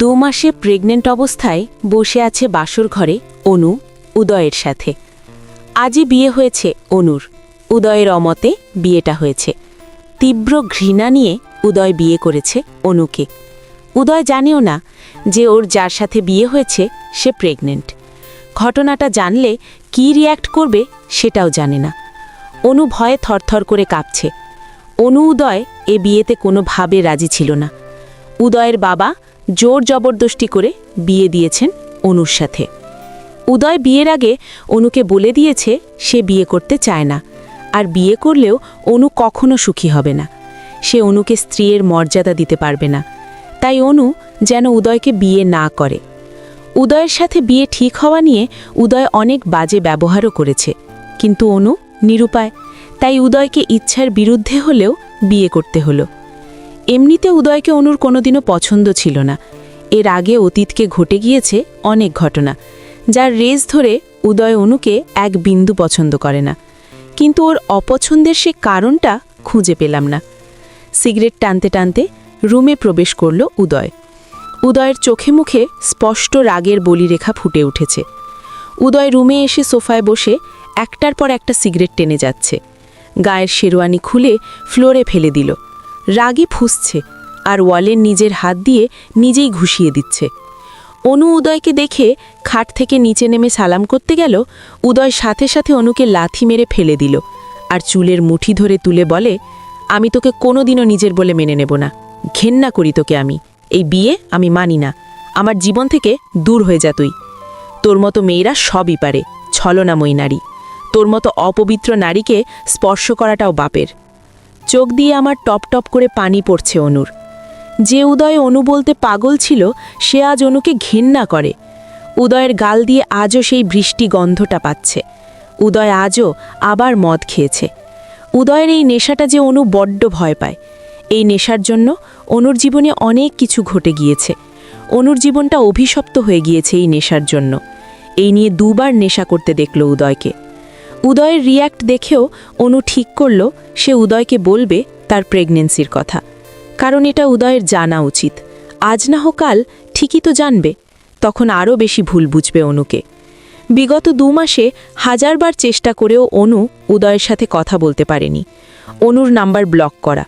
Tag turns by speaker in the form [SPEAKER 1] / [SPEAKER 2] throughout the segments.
[SPEAKER 1] 2 মাসে প্রেগনেন্ট অবস্থায় বসে আছে বাসর ঘরে অনু উদয়ের সাথে। আজই বিয়ে হয়েছে অনুর। উদয়ের অমতে বিয়েটা হয়েছে। তীব্র ঘৃণা নিয়ে উদয় বিয়ে করেছে অনুকে। উদয় জানেও না যে ওর যার সাথে বিয়ে হয়েছে সে প্রেগনেন্ট। ঘটনাটা জানলে কী রিয়্যাক্ট করবে সেটাও জানে না। অনু ভয়ে থরথর করে কাঁপছে। অনু উদয় এ বিয়েতে কোনোভাবে রাজি ছিল না। উদয়ের বাবা জোর জবরদস্তি করে বিয়ে দিয়েছেন অনুর সাথে। উদয় বিয়ের আগে অনুকে বলে দিয়েছে সে বিয়ে করতে চায় না, আর বিয়ে করলেও অনু কখনো সুখী হবে না। সে অনুকে স্ত্রীর মর্যাদা দিতে পারবে না। তাই অনু যেন উদয়কে বিয়ে না করে। উদয়ের সাথে বিয়ে ঠিক হওয়া নিয়ে উদয় অনেক বাজে ব্যবহারও করেছে, কিন্তু অনু নিরুপায়। তাই উদয়কে ইচ্ছার বিরুদ্ধে হলেও বিয়ে করতে হলো। এমনিতে উদয়কে অনুর কোনোদিনও পছন্দ ছিল না। এর আগে অতীতকে ঘটে গিয়েছে অনেক ঘটনা, যার রেস ধরে উদয় অনুকে এক বিন্দু পছন্দ করে না। কিন্তু ওর অপছন্দের সে কারণটা খুঁজে পেলাম না। সিগারেট টানতে টানতে রুমে প্রবেশ করল উদয়। উদয়ের চোখে মুখে স্পষ্ট রাগের বলিরেখা ফুটে উঠেছে। উদয় রুমে এসে সোফায় বসে একটার পর একটা সিগারেট টেনে যাচ্ছে। গায়ের শেরওয়ানি খুলে ফ্লোরে ফেলে দিল। রাগী ফুঁসছে আর ওয়ালের নিজের হাত দিয়ে নিজেই ঘুষিয়ে দিচ্ছে। অনু উদয়কে দেখে খাট থেকে নিচে নেমে সালাম করতে গেল। উদয় সাথে সাথে অনুকে লাথি মেরে ফেলে দিল আর চুলের মুঠি ধরে তুলে বলে, আমি তোকে কোনোদিনও নিজের বলে মেনে নেব না। ঘেন্না করি তোকে আমি। এই বিয়ে আমি মানি না। আমার জীবন থেকে দূর হয়ে যা তুই। তোর মতো মেয়েরা সবই পারে, ছলনাময়ী নারী। তোর মতো অপবিত্র নারীকে স্পর্শ করাটাও বাপের। চোখ দিয়ে আমার টপ টপ করে পানি পড়ছে অনুর। যে উদয় অনু বলতে পাগল ছিল সে আজ অনুকে ঘেন্না করে। উদয়ের গাল দিয়ে আজও সেই বৃষ্টি গন্ধটা পাচ্ছে। উদয় আজও আবার মদ খেয়েছে। উদয়ের এই নেশাটা যে অনু বড্ড ভয় পায়। এই নেশার জন্য অনুর জীবনে অনেক কিছু ঘটে গিয়েছে। অনুর জীবনটা অভিশপ্ত হয়ে গিয়েছে এই নেশার জন্য। এই নিয়ে 2 বার নেশা করতে দেখল উদয়কে। উদয়ের রিয়্যাক্ট দেখেও অনু ঠিক করল সে উদয়কে বলবে তার প্রেগনেন্সির কথা, কারণ এটা উদয়ের জানা উচিত। আজ না হোক কাল ঠিকই তো জানবে, তখন আরও বেশি ভুল বুঝবে অনুকে। বিগত 2 মাসে 1000 বার চেষ্টা করেও অনু উদয়ের সাথে কথা বলতে পারেনি। অনুর নাম্বার ব্লক করা।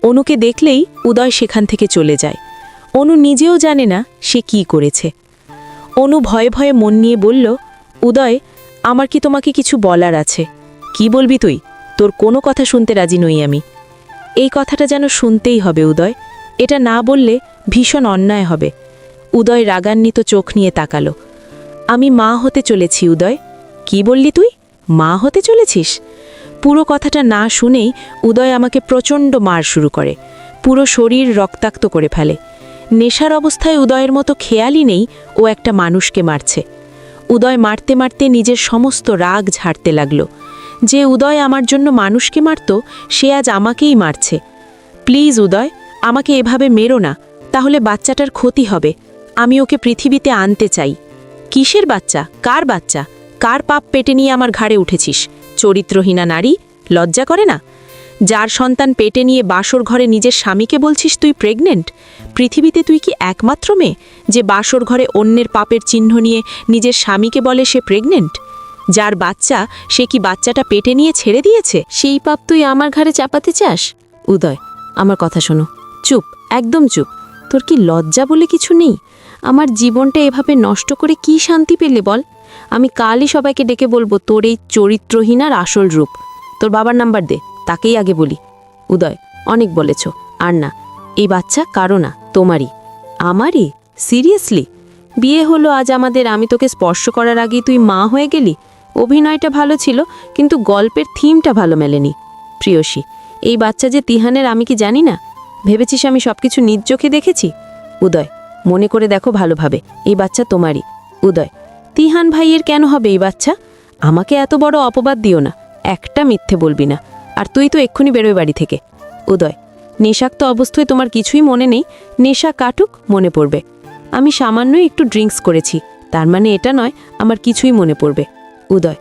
[SPEAKER 1] অনুকে দেখলেই উদয় সেখান থেকে চলে যায়। অনু নিজেও জানে না সে কি করেছে। অনু ভয়ে ভয়ে মন নিয়ে বলল, উদয়, আমার কি তোমাকে কিছু বলার আছে? কি বলবি তুই? তোর কোনো কথা শুনতে রাজি নই আমি। এই কথাটা যেন শুনতেই হবে উদয়। এটা না বললে ভীষণ অন্যায় হবে। উদয় রাগান্বিত চোখ নিয়ে তাকালো। আমি মা হতে চলেছি উদয়। কি বললি তুই? মা হতে চলেছিস? পুরো কথাটা না শুনেই উদয় আমাকে প্রচণ্ড মার শুরু করে। পুরো শরীর রক্তাক্ত করে ফেলে। নেশার অবস্থায় উদয়ের মতো খেয়ালই নেই ও একটা মানুষকে মারছে। উদয় মারতে মারতে নিজের সমস্ত রাগ ঝাড়তে লাগল। যে উদয় আমার জন্য মানুষকে মারত সে আজ আমাকেই মারছে। প্লিজ উদয়, আমাকে এভাবে মেরো না, তাহলে বাচ্চাটার ক্ষতি হবে। আমি ওকে পৃথিবীতে আনতে চাই। কিসের বাচ্চা? কার বাচ্চা? কার পাপ পেটে নিয়ে আমার ঘাড়ে উঠেছিস? চরিত্রহীনা নারী, লজ্জা করে না? যার সন্তান পেটে নিয়ে বাসর ঘরে নিজের স্বামীকে বলছিস তুই প্রেগনেন্ট? পৃথিবীতে তুই কি একমাত্র মেয়ে যে বাসর ঘরে অন্যের পাপের চিহ্ন নিয়ে নিজের স্বামীকে বলে সে প্রেগনেন্ট? যার বাচ্চা সে কি বাচ্চাটা পেটে নিয়ে ছেড়ে দিয়েছে? সেই পাপ তুই আমার ঘাড়ে চাপাতে চাস? উদয়, আমার কথা শোনো। চুপ, একদম চুপ। তোর কি লজ্জা বলে কিছু নেই? আমার জীবনটা এভাবে নষ্ট করে কি শান্তি পেলে বল? আমি কালই সবাইকে ডেকে বলবো তোর এই চরিত্রহীনার আসল রূপ। তোর বাবার নাম্বার দে, তাকেই আগে বলি। উদয়, অনেক বলেছ, আর না। এই বাচ্চা কারো না, তোমারই। আমারই? সিরিয়াসলি? বিয়ে হলো আজ আমাদের, আমি তোকে স্পর্শ করার আগেই তুই মা হয়ে গেলি? অভিনয়টা ভালো ছিল, কিন্তু গল্পের থিমটা ভালো মেলেনি। প্রিয়সী, এই বাচ্চা যে তিহানের আমি কি জানি না? ভেবেছিস আমি সবকিছু নিজ চোখে দেখেছি? উদয়, মনে করে দেখো ভালোভাবে, এই বাচ্চা তোমারই। উদয়, তিহান ভাইয়ের কেন হবে এই বাচ্চা? আমাকে এত বড় অপবাদ দিও না। একটা মিথ্যে বলবি না। আর তুই তো এক্ষুনি বেরোয় বাড়ি থেকে। উদয়, নেশাক্ত অবস্থায় তোমার কিছুই মনে নেই? নেশা কাটুক, মনে পড়বে। আমি সামান্য একটু ড্রিঙ্কস করেছি, তার মানে এটা নয় আমার কিছুই মনে পড়বে। উদয়,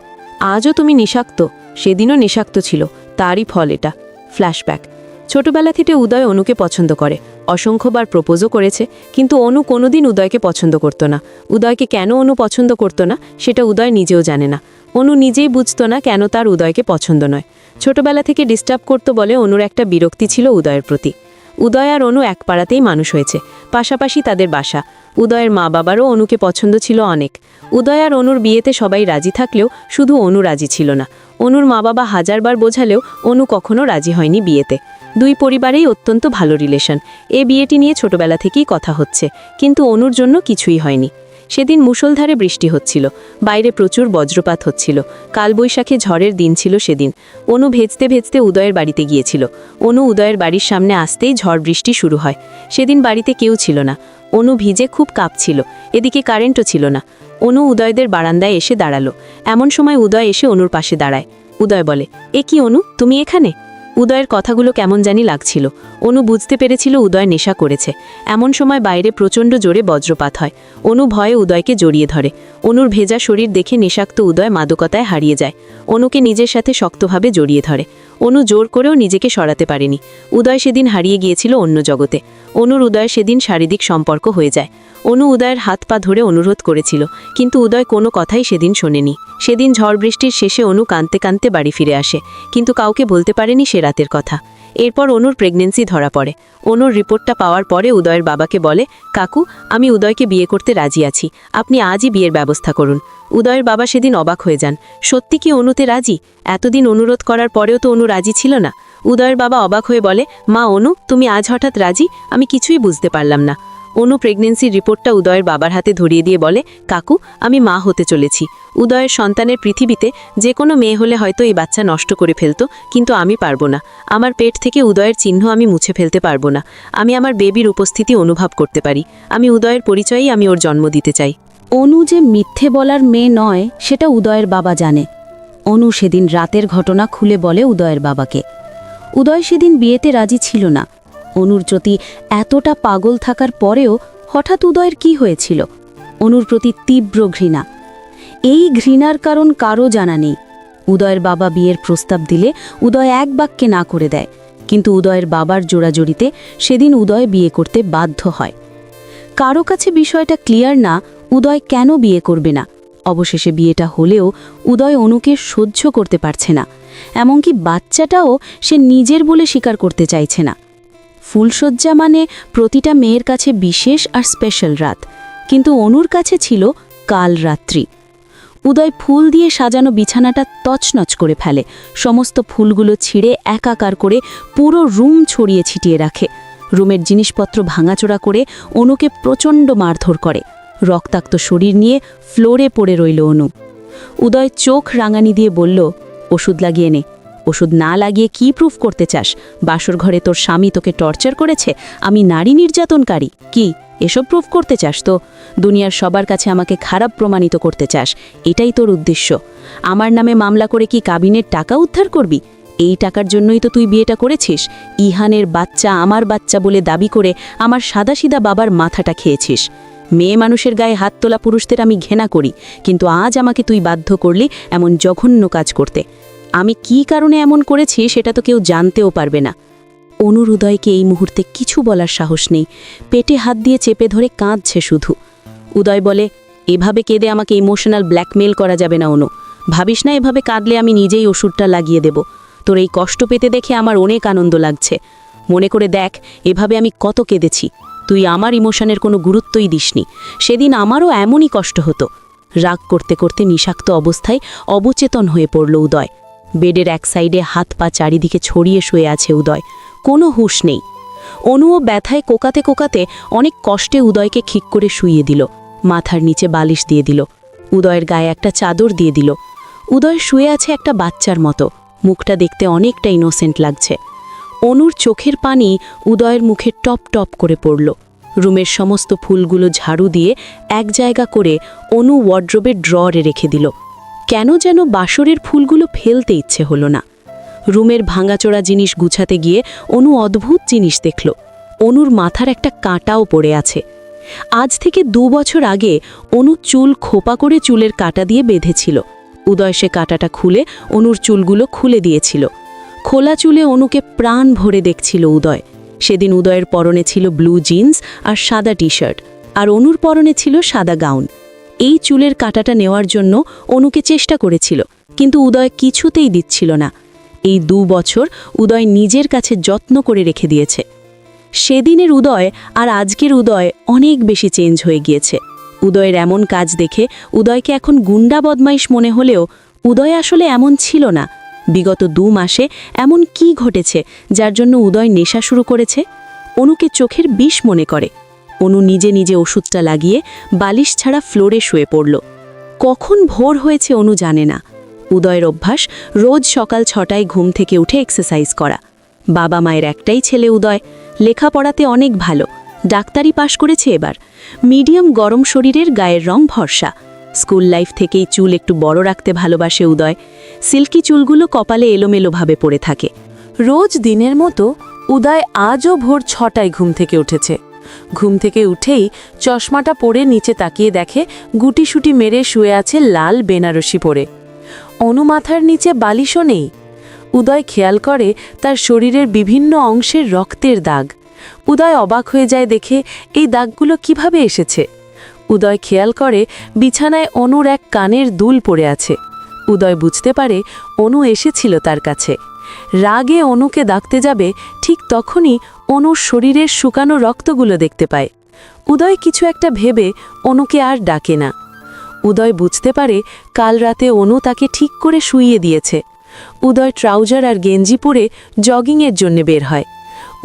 [SPEAKER 1] আজও তুমি নেশাক্ত, সেদিনও নেশাক্ত ছিল, তারই ফল এটা। ফ্ল্যাশব্যাক। ছোটবেলা থেকে উদয় অনুকে পছন্দ করে, অসংখ্যবার প্রপোজও করেছে, কিন্তু অনু কোনোদিন উদয়কে পছন্দ করত না। উদয়কে কেন অনু পছন্দ করত না সেটা উদয় নিজেও জানে না। অনু নিজেই বুঝত না কেন তার উদয়কে পছন্দ নয়। ছোটবেলা থেকে ডিস্টার্ব করত বলে অনুর একটা বিরক্তি ছিল উদয়ের প্রতি। উদয় আর অনু এক পাড়াতেই মানুষ হয়েছে, পাশাপাশি তাদের বাসা। উদয়ের মা বাবারও অনুকে পছন্দ ছিল অনেক। উদয় আর অনুর বিয়েতে সবাই রাজি থাকলেও শুধু অনু রাজি ছিল না। অনুর মা বাবা হাজারবার বোঝালেও অনু কখনো রাজি হয়নি বিয়েতে। দুই পরিবারেই অত্যন্ত ভালো রিলেশন। এ বিয়েটি নিয়ে ছোটবেলা থেকেই কথা হচ্ছে, কিন্তু অনুর জন্য কিছুই হয়নি। সেদিন মুষলধারে বৃষ্টি হচ্ছিল, বাইরে প্রচুর বজ্রপাত হচ্ছিল, কালবৈশাখী ঝড়ের দিন ছিল সেদিন। অনু ভেজতে ভেজতে উদয়ের বাড়িতে গিয়েছিল। অনু উদয়ের বাড়ির সামনে আসতেই ঝড় বৃষ্টি শুরু হয়। সেদিন বাড়িতে কেউ ছিল না। অনু ভিজে খুব কাঁপছিল, এদিকে কারেন্টও ছিল না। অনু উদয়দের বারান্দায় এসে দাঁড়ালো। এমন সময় উদয় এসে অনুর পাশে দাঁড়ায়। উদয় বলে, এ কি অনু, তুমি এখানে? উদয়ের কথাগুলো কেমন জানি লাগছিল। অনু বুঝতে পেরেছিল উদয় নেশা করেছে। এমন সময় বাইরে প্রচণ্ড জোরে বজ্রপাত হয়। অনু ভয়ে উদয়কে জড়িয়ে ধরে। অনুর ভেজা শরীর দেখে নেশাক্ত উদয় মাদকতায় হারিয়ে যায়। অনুকে নিজের সাথে শক্তভাবে জড়িয়ে ধরে। অনু জোর করেও নিজেকে সরাতে পারেনি। উদয় সেদিন হারিয়ে গিয়েছিল অন্য জগতে। অনুর উদয় সেদিন শারীরিক সম্পর্ক হয়ে যায়। অনু উদয়ের হাত পা ধরে অনুরোধ করেছিল, কিন্তু উদয় কোনো কথাই সেদিন শোনেনি। সেদিন ঝড় বৃষ্টির শেষে অনু কাঁদতে কাঁদতে বাড়ি ফিরে আসে, কিন্তু কাউকে বলতে পারেনি সে রাতের কথা। এরপর অনুর প্রেগনেন্সি ধরা পড়ে। অনুর রিপোর্টটা পাওয়ার পরে উদয়ের বাবাকে বলে, কাকু, আমি উদয়কে বিয়ে করতে রাজি আছি, আপনি আজই বিয়ের ব্যবস্থা করুন। উদয়ের বাবা সেদিন অবাক হয়ে যান। সত্যি কি অনুতে রাজি? এতদিন অনুরোধ করার পরেও তো অনু রাজি ছিল না। উদয়ের বাবা অবাক হয়ে বলে, মা অনু, তুমি আজ হঠাৎ রাজি? আমি কিছুই বুঝতে পারলাম না। অনু প্রেগনেন্সির রিপোর্টটা উদয়ের বাবার হাতে ধরিয়ে দিয়ে বলে, কাকু, আমি মা হতে চলেছি। উদয়ের সন্তানের পৃথিবীতে যে কোনো মেয়ে হলে হয়তো এই বাচ্চা নষ্ট করে ফেলতো, কিন্তু আমি পারবো না। আমার পেট থেকে উদয়ের চিহ্ন আমি মুছে ফেলতে পারবো না। আমি আমার বেবির উপস্থিতি অনুভব করতে পারি। আমি উদয়ের পরিচয়ই আমি ওর জন্ম দিতে চাই।
[SPEAKER 2] অনু যে মিথ্যে বলার মেয়ে নয় সেটা উদয়ের বাবা জানে। অনু সেদিন রাতের ঘটনা খুলে বলে উদয়ের বাবাকে। উদয় সেদিন বিয়েতে রাজি ছিল না। অনুর প্রতি এতটা পাগল থাকার পরেও হঠাৎ উদয়ের কি হয়েছিল? অনুর প্রতি তীব্র ঘৃণা। এই ঘৃণার কারণ কারও জানা নেই। উদয়ের বাবা বিয়ের প্রস্তাব দিলে উদয় এক বাক্যে না করে দেয়, কিন্তু উদয়ের বাবার জোড়াজড়িতে সেদিন উদয় বিয়ে করতে বাধ্য হয়। কারো কাছে বিষয়টা ক্লিয়ার না উদয় কেন বিয়ে করবে না। অবশেষে বিয়েটা হলেও উদয় অনুকে সহ্য করতে পারছে না, এমনকি বাচ্চাটাও সে নিজের বলে স্বীকার করতে চাইছে না। ফুলশয্যা মানে প্রতিটা মেয়ের কাছে বিশেষ আর স্পেশাল রাত, কিন্তু অনুর কাছে ছিল কাল রাত্রি। উদয় ফুল দিয়ে সাজানো বিছানাটা তছনছ করে ফেলে, সমস্ত ফুলগুলো ছিঁড়ে একাকার করে পুরো রুম ছড়িয়ে ছিটিয়ে রাখে। রুমের জিনিসপত্র ভাঙাচোরা করে অনুকে প্রচণ্ড মারধর করে। রক্তাক্ত শরীর নিয়ে ফ্লোরে পড়ে রইল অনু। উদয় চোখ রাঙানি দিয়ে বলল, ওষুধ লাগিয়ে নে। ওষুধ না লাগিয়ে কি প্রুফ করতে চাস? বাসর ঘরে তোর স্বামী তোকে টর্চার করেছে, আমি নারী নির্যাতনকারী, কি এসব প্রুফ করতে চাস? তো দুনিয়ার সবার কাছে আমাকে খারাপ প্রমাণিত করতে চাস, এটাই তোর উদ্দেশ্য? আমার নামে মামলা করে কি কাবিনের টাকা উদ্ধার করবি? এই টাকার জন্যই তো তুই বিয়েটা করেছিস। ইহানের বাচ্চা আমার বাচ্চা বলে দাবি করে আমার সাদাসিধা বাবার মাথাটা খেয়েছিস। মেয়ে মানুষের গায়ে হাত তোলা পুরুষদের আমি ঘৃণা করি, কিন্তু আজ আমাকে তুই বাধ্য করলি এমন জঘন্য কাজ করতে। আমি কি কারণে এমন করেছি সেটা তো কেউ জানতেও পারবে না। অনুর উদয়কে এই মুহূর্তে কিছু বলার সাহস নেই, পেটে হাত দিয়ে চেপে ধরে কাঁদছে শুধু। উদয় বলে, এভাবে কেঁদে আমাকে ইমোশনাল ব্ল্যাকমেল করা যাবে না অনু। ভাবিস না এভাবে কাঁদলে আমি নিজেই ওষুধটা লাগিয়ে দেব। তোর এই কষ্ট পেতে দেখে আমার অনেক আনন্দ লাগছে। মনে করে দেখ এভাবে আমি কত কেঁদেছি। তুই আমার ইমোশনের কোনো গুরুত্বই দিসনি। সেদিন আমারও এমনই কষ্ট হতো। রাগ করতে করতে নিষাক্ত অবস্থায় অবচেতন হয়ে পড়ল উদয়। বেডের এক সাইডে হাত পা চারিদিকে ছড়িয়ে শুয়ে আছে উদয়, কোনো হুঁশ নেই। অনুও ব্যথায় কোকাতে কোকাতে অনেক কষ্টে উদয়কে ঠিক করে শুইয়ে দিল। মাথার নিচে বালিশ দিয়ে দিল, উদয়ের গায়ে একটা চাদর দিয়ে দিল। উদয় শুয়ে আছে একটা বাচ্চার মতো, মুখটা দেখতে অনেকটা ইনোসেন্ট লাগছে। অনুর চোখের পানি উদয়ের মুখে টপ টপ করে পড়ল। রুমের সমস্ত ফুলগুলো ঝাড়ু দিয়ে এক জায়গা করে অনু ওয়ার্ড্রোবের ড্রয়ারে রেখে দিল। কেন যেন বাসরের ফুলগুলো ফেলতে ইচ্ছে হলো না। রুমের ভাঙাচোরা জিনিস গুছাতে গিয়ে অনু অদ্ভুত জিনিস দেখল। অনুর মাথার একটা কাঁটাও পড়ে আছে। আজ থেকে 2 বছর আগে অনু চুল খোপা করে চুলের কাঁটা দিয়ে বেঁধেছিল। উদয় সে কাঁটাটা খুলে অনুর চুলগুলো খুলে দিয়েছিল। খোলা চুলে অনুকে প্রাণ ভরে দেখছিল উদয়। সেদিন উদয়ের পরনে ছিল ব্লু জিন্স আর সাদা টি শার্ট, আর অনুর পরনে ছিল সাদা গাউন। এই চুলের কাটাটা নেওয়ার জন্য অনুকে চেষ্টা করেছিল, কিন্তু উদয় কিছুতেই দিচ্ছিল না। এই 2 বছর উদয় নিজের কাছে যত্ন করে রেখে দিয়েছে। সেদিনের উদয় আর আজকের উদয় অনেক বেশি চেঞ্জ হয়ে গিয়েছে। উদয়ের এমন কাজ দেখে উদয়কে এখন গুন্ডা বদমাইশ মনে হলেও উদয় আসলে এমন ছিল না। বিগত 2 মাসে এমন কি ঘটেছে যার জন্য উদয় নেশা শুরু করেছে? অনুকে চোখের বিষ মনে করে। অনু নিজে নিজে ওষুধটা লাগিয়ে বালিশ ছাড়া ফ্লোরে শুয়ে পড়ল। কখন ভোর হয়েছে অনু জানে না। উদয়ের অভ্যাস রোজ সকাল 6টায় ঘুম থেকে উঠে এক্সারসাইজ করা। বাবা মায়ের একটাই ছেলে উদয়, লেখাপড়াতে অনেক ভালো, ডাক্তারি পাশ করেছে এবার। মিডিয়াম গরম শরীরের, গায়ের রং ভরসা। স্কুল লাইফ থেকেই চুল একটু বড় রাখতে ভালোবাসে উদয়। সিল্কি চুলগুলো কপালে এলোমেলোভাবে পড়ে থাকে।
[SPEAKER 1] রোজ দিনের মতো উদয় আজও ভোর 6টায় ঘুম থেকে উঠেছে। ঘুম থেকে উঠেই চশমাটা পরে নিচে তাকিয়ে দেখে গুটিসুটি মেরে শুয়ে আছে লাল বেনারসি পরে। অনু মাথার নিচে বালিশও নেই। উদয় খেয়াল করে তার শরীরের বিভিন্ন অংশের রক্তের দাগ। উদয় অবাক হয়ে যায় দেখে এই দাগগুলো কিভাবে এসেছে। উদয় খেয়াল করে বিছানায় অনুর এক কানের দুল পড়ে আছে। উদয় বুঝতে পারে অনু এসেছিল তার কাছে। রাগে অনুকে ডাকতে যাবে, ঠিক তখনই অনুর শরীরের শুকানো রক্তগুলো দেখতে পায়। উদয় কিছু একটা ভেবে অনুকে আর ডাকে না। উদয় বুঝতে পারে কাল রাতে অনু তাকে ঠিক করে শুইয়ে দিয়েছে। উদয় ট্রাউজার আর গেঞ্জি পরে জগিংয়ের জন্য বের হয়।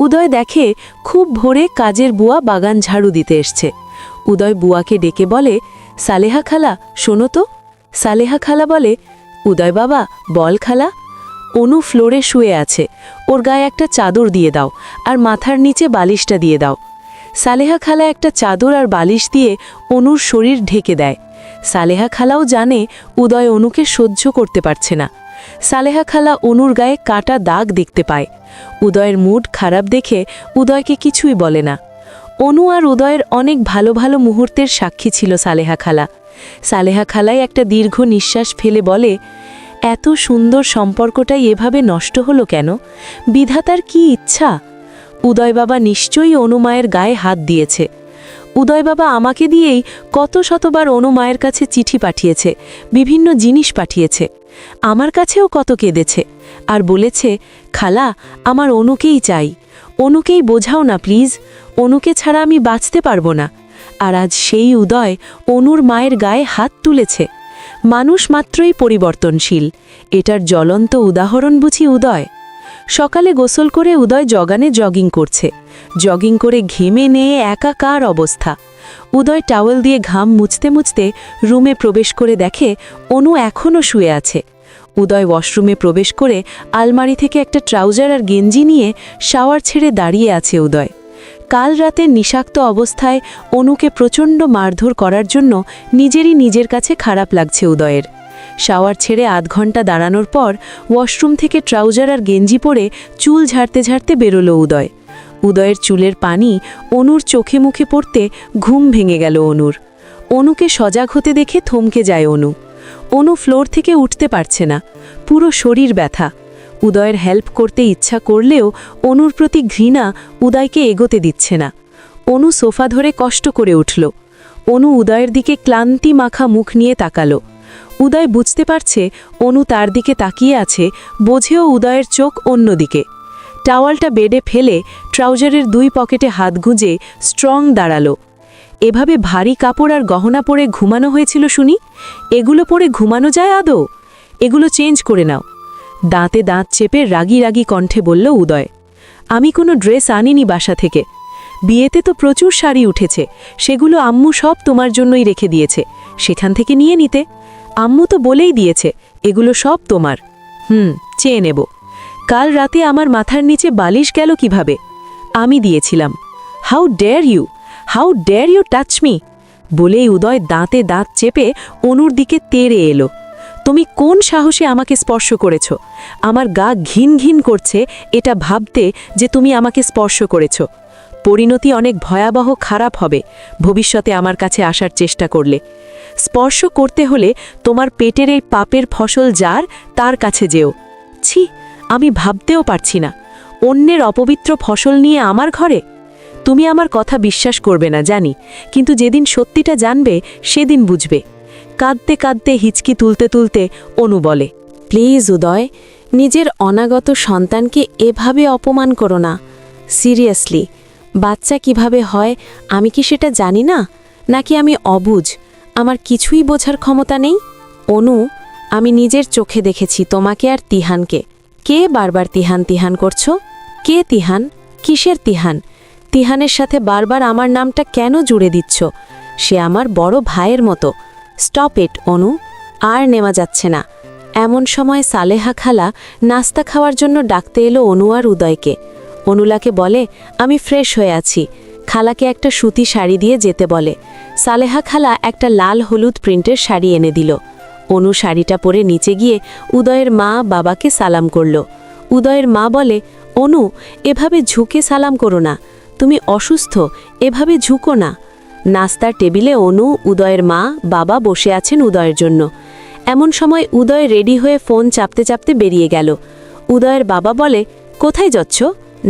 [SPEAKER 1] উদয় দেখে খুব ভোরে কাজের বুয়া বাগান ঝাড়ু দিতে এসছে। উদয় বুয়াকে ডেকে বলে, সালেহা খালা শোনো তো। সালেহা খালা বলে, উদয় বাবা বল খালা। অনু ফ্লোরে শুয়ে আছে, ওর গায়ে একটা চাদর দিয়ে দাও আর মাথার নিচে বালিশটা দিয়ে দাও। সালেহা খালা একটা চাদর আর বালিশ দিয়ে অনুর শরীর ঢেকে দেয়। সালেহা খালাও জানে উদয় অনুকে সহ্য করতে পারছে না। সালেহা খালা অনুর গায়ে কাটা দাগ দেখতে পায়। উদয়ের মুড খারাপ দেখে উদয়কে কিছুই বলে না। অনু আর উদয়ের অনেক ভালো ভালো মুহূর্তের সাক্ষী ছিল সালেহা খালা। সালেহা খালাই একটা দীর্ঘ নিঃশ্বাস ফেলে বলে, এত সুন্দর সম্পর্কটাই এভাবে নষ্ট হলো কেন? বিধাতার কি ইচ্ছা? উদয় বাবা নিশ্চয়ই অনু মায়ের গায়ে হাত দিয়েছে। উদয় বাবা আমাকে দিয়েই কত শতবার অনু মায়ের কাছে চিঠি পাঠিয়েছে, বিভিন্ন জিনিস পাঠিয়েছে। আমার কাছেও কত কেঁদেছে আর বলেছে, খালা আমার অনুকেই চাই, অনুকেই বোঝাও না প্লিজ, অনুকে ছাড়া আমি বাঁচতে পারবো না। আর আজ সেই উদয় অনুর মায়ের গায়ে হাত তুলেছে। মানুষ মাত্রই পরিবর্তনশীল, এটার জ্বলন্ত উদাহরণ বুঝি উদয়। সকালে গোসল করে উদয় জগানে জগিং করছে। জগিং করে ঘেমে নিয়ে একাকার অবস্থা। উদয় টাওয়েল দিয়ে ঘাম মুছতে মুছতে রুমে প্রবেশ করে দেখে অনু এখনও শুয়ে আছে। উদয় ওয়াশরুমে প্রবেশ করে আলমারি থেকে একটা ট্রাউজার আর গেঞ্জি নিয়ে শাওয়ার ছেড়ে দাঁড়িয়ে আছে উদয়। কাল রাতে নিষাক্ত অবস্থায় অনুকে প্রচণ্ড মারধর করার জন্য নিজের কাছে খারাপ লাগছে উদয়ের। শাওয়ার ছেড়ে আধ ঘন্টা দাঁড়ানোর পর ওয়াশরুম থেকে ট্রাউজার আর গেঞ্জি পরে চুল ঝাড়তে ঝাড়তে বেরোলো উদয়। উদয়ের চুলের পানি অনুর চোখে মুখে পড়তে ঘুম ভেঙে গেল অনুর। অনুকে সজাগ হতে দেখে থমকে যায় অনু। অনু ফ্লোর থেকে উঠতে পারছে না, পুরো শরীর ব্যথা। উদয়ের হেল্প করতে ইচ্ছা করলেও অনুর প্রতি ঘৃণা উদয়কে এগোতে দিচ্ছে না। অনু সোফা ধরে কষ্ট করে উঠল। অনু উদয়ের দিকে ক্লান্তি মাখা মুখ নিয়ে তাকালো। উদয় বুঝতে পারছে অনু তার দিকে তাকিয়ে আছে, বোঝেও উদয়ের চোখ অন্যদিকে। টাওয়ালটা বেডে ফেলে ট্রাউজারের 2 পকেটে হাত গুঁজে স্ট্রং দাঁড়ালো। এভাবে ভারী কাপড় আর গহনা পরে ঘুমানো হয়েছিল শুনি? এগুলো পরে ঘুমানো যায় আদৌ? এগুলো চেঞ্জ করে নাও। দাঁতে দাঁত চেপে রাগি রাগি কণ্ঠে বলল উদয়, আমি কোনো ড্রেস আনিনি বাসা থেকে। বিয়েতে তো প্রচুর শাড়ি উঠেছে, সেগুলো আম্মু সব তোমার জন্যই রেখে দিয়েছে, সেখান থেকে নিয়ে নিতে। আম্মু তো বলেই দিয়েছে এগুলো সব তোমার। চেয়ে নেব। কাল রাতে আমার মাথার নিচে বালিশ গেল কিভাবে? আমি দিয়েছিলাম। How dare you touch me? বলেই উদয় দাঁতে দাঁত চেপে অনুর দিকে তেড়ে এলো। তুমি কোন সাহসে আমাকে স্পর্শ করেছ? আমার গা ঘিন ঘিন করছে এটা ভাবতে যে তুমি আমাকে স্পর্শ করেছ। পরিণতি অনেক ভয়াবহ খারাপ হবে ভবিষ্যতে আমার কাছে আসার চেষ্টা করলে। স্পর্শ করতে হলে তোমার পেটের এই পাপের ফসল যার, তার কাছে যেও। ছি, আমি ভাবতেও পারছি না অন্যের অপবিত্র ফসল নিয়ে আমার ঘরে। তুমি আমার কথা বিশ্বাস করবে না জানি, কিন্তু যেদিন সত্যিটা জানবে সেদিন বুঝবে। কাঁদতে কাঁদতে হিচকি তুলতে তুলতে অনু বলে, প্লিজ উদয়, নিজের অনাগত সন্তানকে এভাবে অপমান করো না। সিরিয়াসলি, বাচ্চা কিভাবে হয় আমি কি সেটা জানি না, নাকি আমি অবুঝ? আমার কিছুই বোঝার ক্ষমতা নেই। অনু, আমি নিজের চোখে দেখেছি তোমাকে আর তিহানকে। কে বারবার তিহান তিহান করছো? কে তিহান? কিসের তিহান? তিহানের সাথে বারবার আমার নামটা কেন জুড়ে দিচ্ছ? সে আমার বড় ভাইয়ের মতো। স্টপ ইট অনু, আর নেওয়া যাচ্ছে না। এমন সময় সালেহা খালা নাস্তা খাওয়ার জন্য ডাকতে এলো অনু আর উদয়কে। অনুলাকে বলে, আমি ফ্রেশ হয়ে আছি। খালাকে একটা সুতি শাড়ি দিয়ে যেতে বলে। সালেহা খালা একটা লাল হলুদ প্রিন্টের শাড়ি এনে দিল। অনু শাড়িটা পরে নিচে গিয়ে উদয়ের মা বাবাকে সালাম করল। উদয়ের মা বলে, অনু, এভাবে ঝুঁকে সালাম করো না, তুমি অসুস্থ, এভাবে ঝুঁকো না। নাস্তার টেবিলে অনু, উদয়ের মা বাবা বসে আছেন উদয়ের জন্য। এমন সময় উদয় রেডি হয়ে ফোন চাপতে চাপতে বেরিয়ে গেল। উদয়ের বাবা বলে, কোথায় যাচ্ছ?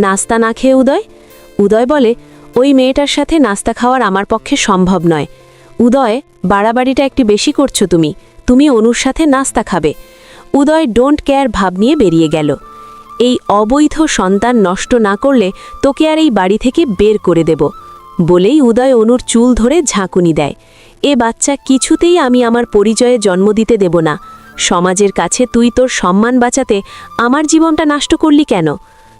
[SPEAKER 1] নাস্তা না খেয়ে উদয়? উদয় বলে, ওই মেয়েটার সাথে নাস্তা খাওয়ার আমার পক্ষে সম্ভব নয়। উদয়, বাড়াবাড়িটা একটু বেশি করছো তুমি। তুমি অনুর সাথে নাস্তা খাবে। উদয় ডোন্ট কেয়ার ভাব নিয়ে বেরিয়ে গেল। এই অবৈধ সন্তান নষ্ট না করলে তোকে আর এই বাড়ি থেকে বের করে দেব বলেই উদয় অনুর চুল ধরে ঝাঁকুনি দেয়। এ বাচ্চা কিছুতেই আমি আমার পরিচয়ে জন্ম দিতে দেব না। সমাজের কাছে তুই তোর সম্মান বাঁচাতে আমার জীবনটা নষ্ট করলি কেন?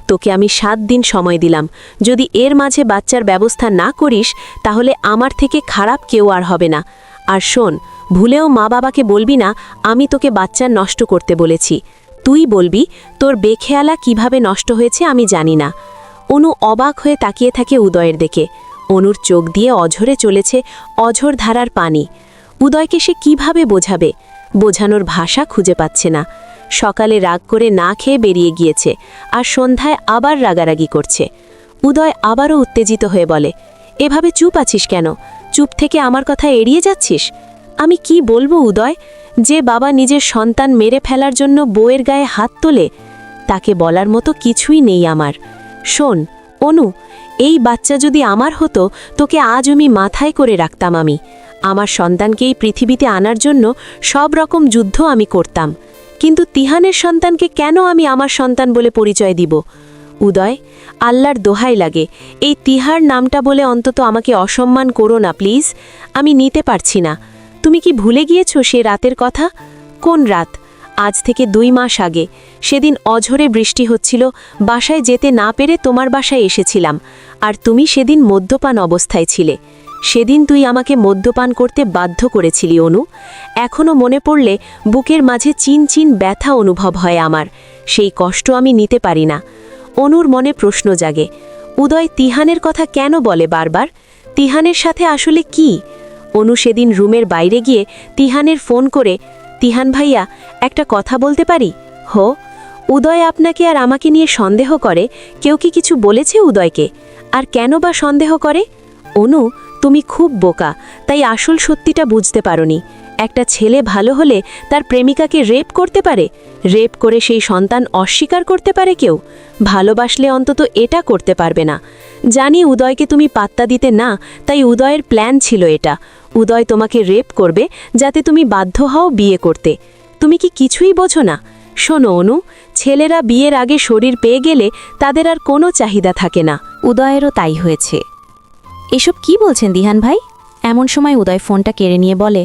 [SPEAKER 1] তোকে আমি 7 দিন সময় দিলাম। যদি এর মাঝে বাচ্চার ব্যবস্থা না করিস তাহলে আমার থেকে খারাপ কেউ আর হবে না। আর শোন, ভুলেও মা বাবাকে বলবি না আমি তোকে বাচ্চা নষ্ট করতে বলেছি। তুই বলবি তোর বেখেয়ালা কিভাবে নষ্ট হয়েছে আমি জানি না। অনু অবাক হয়ে তাকিয়ে থাকে উদয়ের দিকে। অনুর চোখ দিয়ে অঝরে চলেছে অঝর ধারার পানি। উদয়কে সে কিভাবে বোঝাবে? বোঝানোর ভাষা খুঁজে পাচ্ছে না। সকালে রাগ করে না খেয়ে বেরিয়ে গিয়েছে, আর সন্ধ্যায় আবার রাগারাগি করছে। উদয় আবারও উত্তেজিত হয়ে বলে, এভাবে চুপ আছিস কেন? চুপ থেকে আমার কথা এড়িয়ে যাচ্ছিস? আমি কি বলবো উদয়? যে বাবা নিজের সন্তান মেরে ফেলার জন্য বউয়ের গায়ে হাত তোলে, তাকে বলার মতো কিছুই নেই আমার। শোন অনু, এই বাচ্চা যদি আমার হতো তোকে আজ আমি মাথায় করে রাখতাম। আমি আমার সন্তানকে এই পৃথিবীতে আনার জন্য সব রকম যুদ্ধ আমি করতাম, কিন্তু তিহানের সন্তানকে কেন আমি আমার সন্তান বলে পরিচয় দিব? উদয়, আল্লাহর দোহাই লাগে, এই তিহার নামটা বলে অন্তত আমাকে অসম্মান করো না প্লিজ। আমি নিতে পারছি না। তুমি কি ভুলে গিয়েছো সে রাতের কথা? কোন রাত? আজ থেকে 2 মাস আগে। সেদিন অঝরে বৃষ্টি হচ্ছিল, বাসায় যেতে না পেরে তোমার বাসায় এসেছিলাম, আর তুমি সেদিন মদ্যপান অবস্থায় ছিলে। সেদিন তুই আমাকে মদ্যপান করতে বাধ্য করেছিলি অনু। এখনও মনে পড়লে বুকের মাঝে চিনচিন ব্যথা অনুভব হয় আমার। সেই কষ্ট আমি নিতে পারি না। অনুর মনে প্রশ্ন জাগে, উদয় তিহানের কথা কেন বলে বারবার? তিহানের সাথে আসলে কি? অনু সেদিন রুমের বাইরে গিয়ে তিহানের ফোন করে, তিহান ভাইয়া, একটা কথা বলতে পারি? হো। উদয় আপনাকে আর আমাকে নিয়ে সন্দেহ করে। কেউ কি কিছু বলেছে উদয়কে? আর কেন বা সন্দেহ করে? অনু, তুমি খুব বোকা, তাই আসল সত্যিটা বুঝতে পারোনি। একটা ছেলে ভালো হলে তার প্রেমিকাকে রেপ করতে পারে? রেপ করে সেই সন্তান অস্বীকার করতে পারে কেউ? ভালোবাসলে অন্তত এটা করতে পারবে না। জানি উদয়কে তুমি পাত্তা দিতে না, তাই উদয়ের প্ল্যান ছিল এটা। উদয় তোমাকে রেপ করবে যাতে তুমি বাধ্য হও বিয়ে করতে। তুমি কি কিছুই বোঝো না? শোনো অনু, ছেলেরা বিয়ের আগে শরীর পেয়ে গেলে তাদের আর কোনো চাহিদা থাকে না।
[SPEAKER 2] উদয়েরও তাই হয়েছে। এসব কি বলছেন দিহান ভাই? এমন সময় উদয় ফোনটা কেড়ে নিয়ে বলে,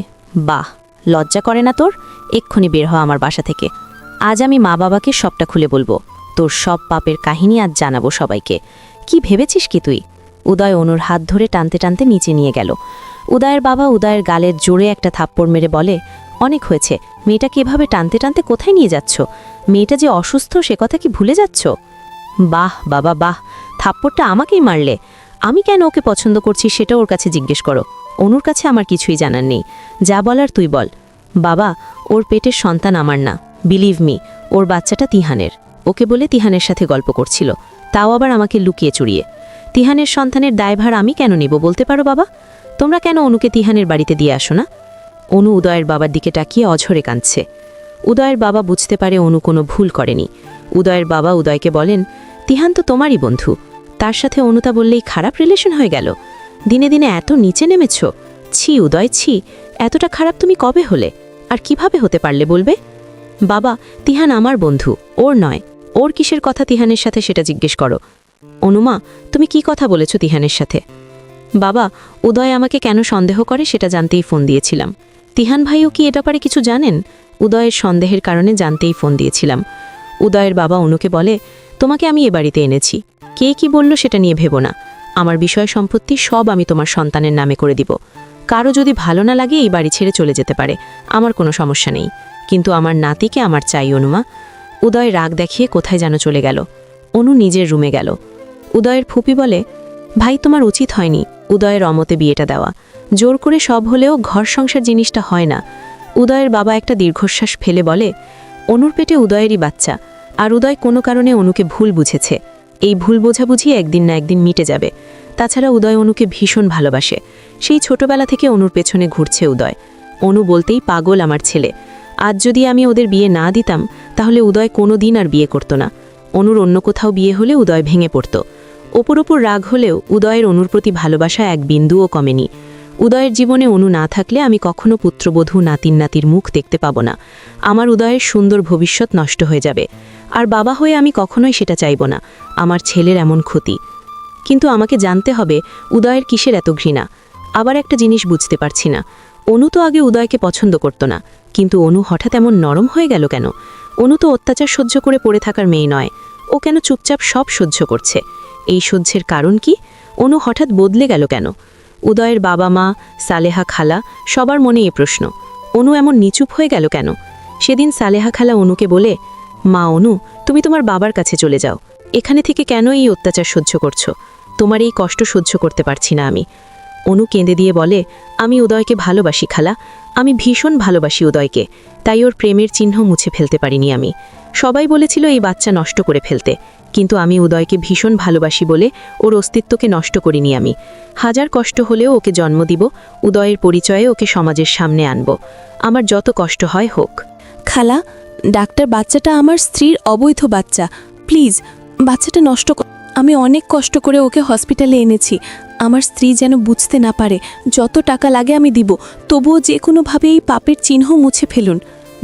[SPEAKER 2] বাহ, লজ্জা করে না তোর? এক্ষুনি বের হ আমার বাসা থেকে। আজ আমি মা বাবাকে সবটা খুলে বলবো। তোর সব পাপের কাহিনী আজ জানাবো সবাইকে। কি ভেবেছিস কি তুই? উদয় অনুর হাত ধরে টানতে টানতে নিচে নিয়ে গেল। উদয়ের বাবা উদয়ের গালের জোরে একটা থাপ্পড় মেরে বলে, অনেক হয়েছে, মেয়েটাকে এভাবে টানতে টানতে কোথায় নিয়ে যাচ্ছ? মেয়েটা যে অসুস্থ সে কথা কি ভুলে যাচ্ছ? বাহ বাবা বাহ, থাপ্পড়টা আমাকেই মারলে। আমি কেন ওকে পছন্দ করছি সেটা ওর কাছে জিজ্ঞেস করো। অনুর কাছে আমার কিছুই জানার নেই। যা বলার তুই বল। বাবা, ওর পেটের সন্তান আমার না, বিলিভ মি, ওর বাচ্চাটা তিহানের। ওকে বলে তিহানের সাথে গল্প করছিল, তাও আবার আমাকে লুকিয়ে চুরিয়ে। তিহানের সন্তানের দায়ভার আমি কেন নিব বলতে পারো বাবা? তোমরা কেন অনুকে তিহানের বাড়িতে দিয়ে আসো না? অনু উদয়ের বাবার দিকে তাকিয়ে অঝরে কাঁদছে। উদয়ের বাবা বুঝতে পারে অনু কোনো ভুল করেনি।
[SPEAKER 1] উদয়ের বাবা উদয়কে বলেন, তিহান তো তোমারই বন্ধু, তার সাথে অনুতা বললেই খারাপ রিলেশন হয়ে গেল। দিনে দিনে এত নিচে নেমেছ। ছি উদয়, ছি, এতটা খারাপ তুমি কবে হলে, আর কিভাবে হতে পারলে বলবে? বাবা, তিহান আমার বন্ধু, ওর নয়। ওর কিসের কথা তিহানের সাথে সেটা জিজ্ঞেস করো। অনুমা, তুমি কি কথা বলেছ তিহানের সাথে? বাবা, উদয় আমাকে কেন সন্দেহ করে সেটা জানতেই ফোন দিয়েছিলাম। তিহান ভাইও কি এ ব্যাপারে কিছু জানেন? উদয়ের সন্দেহের কারণে জানতেই ফোন দিয়েছিলাম। উদয়ের বাবা অনুকে বলে, তোমাকে আমি এ বাড়িতে এনেছি, কে কি বলল সেটা নিয়ে ভেবো না। আমার বিষয় সম্পত্তি সব আমি তোমার সন্তানের নামে করে দিব। কারো যদি ভালো না লাগে এই বাড়ি ছেড়ে চলে যেতে পারে, আমার কোনো সমস্যা নেই, কিন্তু আমার নাতিকে আমার চাই। অনুমা। উদয় রাগ দেখিয়ে কোথায় যেন চলে গেল। অনু নিজের রুমে গেল। উদয়ের ফুপি বলে, ভাই তোমার উচিত হয়নি উদয়ের অমতে বিয়েটা দেওয়া। জোর করে সব হলেও ঘর সংসার জিনিসটা হয় না। উদয়ের বাবা একটা দীর্ঘশ্বাস ফেলে বলে, অনুর পেটে উদয়েরই বাচ্চা, আর উদয় কোনো কারণে অনুকে ভুল বুঝেছে। এই ভুল বোঝাবুঝি একদিন না একদিন মিটে যাবে। তাছাড়া উদয় অনুকে ভীষণ ভালোবাসে। সেই ছোটবেলা থেকে অনুর পেছনে ঘুরছে উদয়। অনু বলতেই পাগল আমার ছেলে। আজ যদি আমি ওদের বিয়ে না দিতাম তাহলে উদয় কোনো দিন আর বিয়ে করত না। অনুর অন্য কোথাও বিয়ে হলে উদয় ভেঙে পড়ত। ওপর ওপর রাগ হলেও উদয়ের অনুর প্রতি ভালোবাসা এক বিন্দুও কমেনি। উদয়ের জীবনে অনু না থাকলে আমি কখনো পুত্রবধূ নাতির নাতির মুখ দেখতে পাবো না। আমার উদয়ের সুন্দর ভবিষ্যৎ নষ্ট হয়ে যাবে। আর বাবা হয়ে আমি কখনোই সেটা চাইব না, আমার ছেলের এমন ক্ষতি। কিন্তু আমাকে জানতে হবে উদয়ের কিসের এত ঘৃণা। আবার একটা জিনিস বুঝতে পারছি না, অনু তো আগে উদয়কে পছন্দ করত না, কিন্তু অনু হঠাৎ এমন নরম হয়ে গেল কেন? অনু তো অত্যাচার সহ্য করে পড়ে থাকার মেয়ে নয়, ও কেন চুপচাপ সব সহ্য করছে? এই সহ্যের কারণ কি? অনু হঠাৎ বদলে গেল কেন? উদয়ের বাবা মা, সালেহা খালা, সবার মনে এ প্রশ্ন, অনু এমন নিচুপ হয়ে গেল কেন? সেদিন সালেহা খালা অনুকে বলে, মা অনু, তুমি তোমার বাবার কাছে চলে যাও, এখানে থেকে কেন এই অত্যাচার সহ্য করছো? তোমার এই কষ্ট সহ্য করতে পারছি না আমি। অনু কেঁদে দিয়ে বলে, আমি উদয়কে ভালোবাসি খালা, আমি ভীষণ ভালোবাসি উদয়কে, তাই ওর প্রেমের চিহ্ন মুছে ফেলতে পারিনি আমি। সবাই বলেছিল এই বাচ্চা নষ্ট করে ফেলতে, কিন্তু আমি উদয়কে ভীষণ ভালোবাসি বলে ওর অস্তিত্বকে নষ্ট করিনি আমি। হাজার কষ্ট হলেও ওকে জন্ম দিব, উদয়ের পরিচয়ে ওকে সমাজের সামনে আনব, আমার যত কষ্ট হয় হোক।
[SPEAKER 3] খালা, ডাক্তার বাচ্চাটা আমার স্ত্রীর অবৈধ বাচ্চা, প্লিজ বাচ্চাটা নষ্ট আমি অনেক কষ্ট করে ওকে হসপিটালে এনেছি। আমার স্ত্রী যেন বুঝতে না পারে, যত টাকা লাগে আমি দিব, তবুও যে কোনোভাবে এই পাপের চিহ্ন মুছে ফেলুন।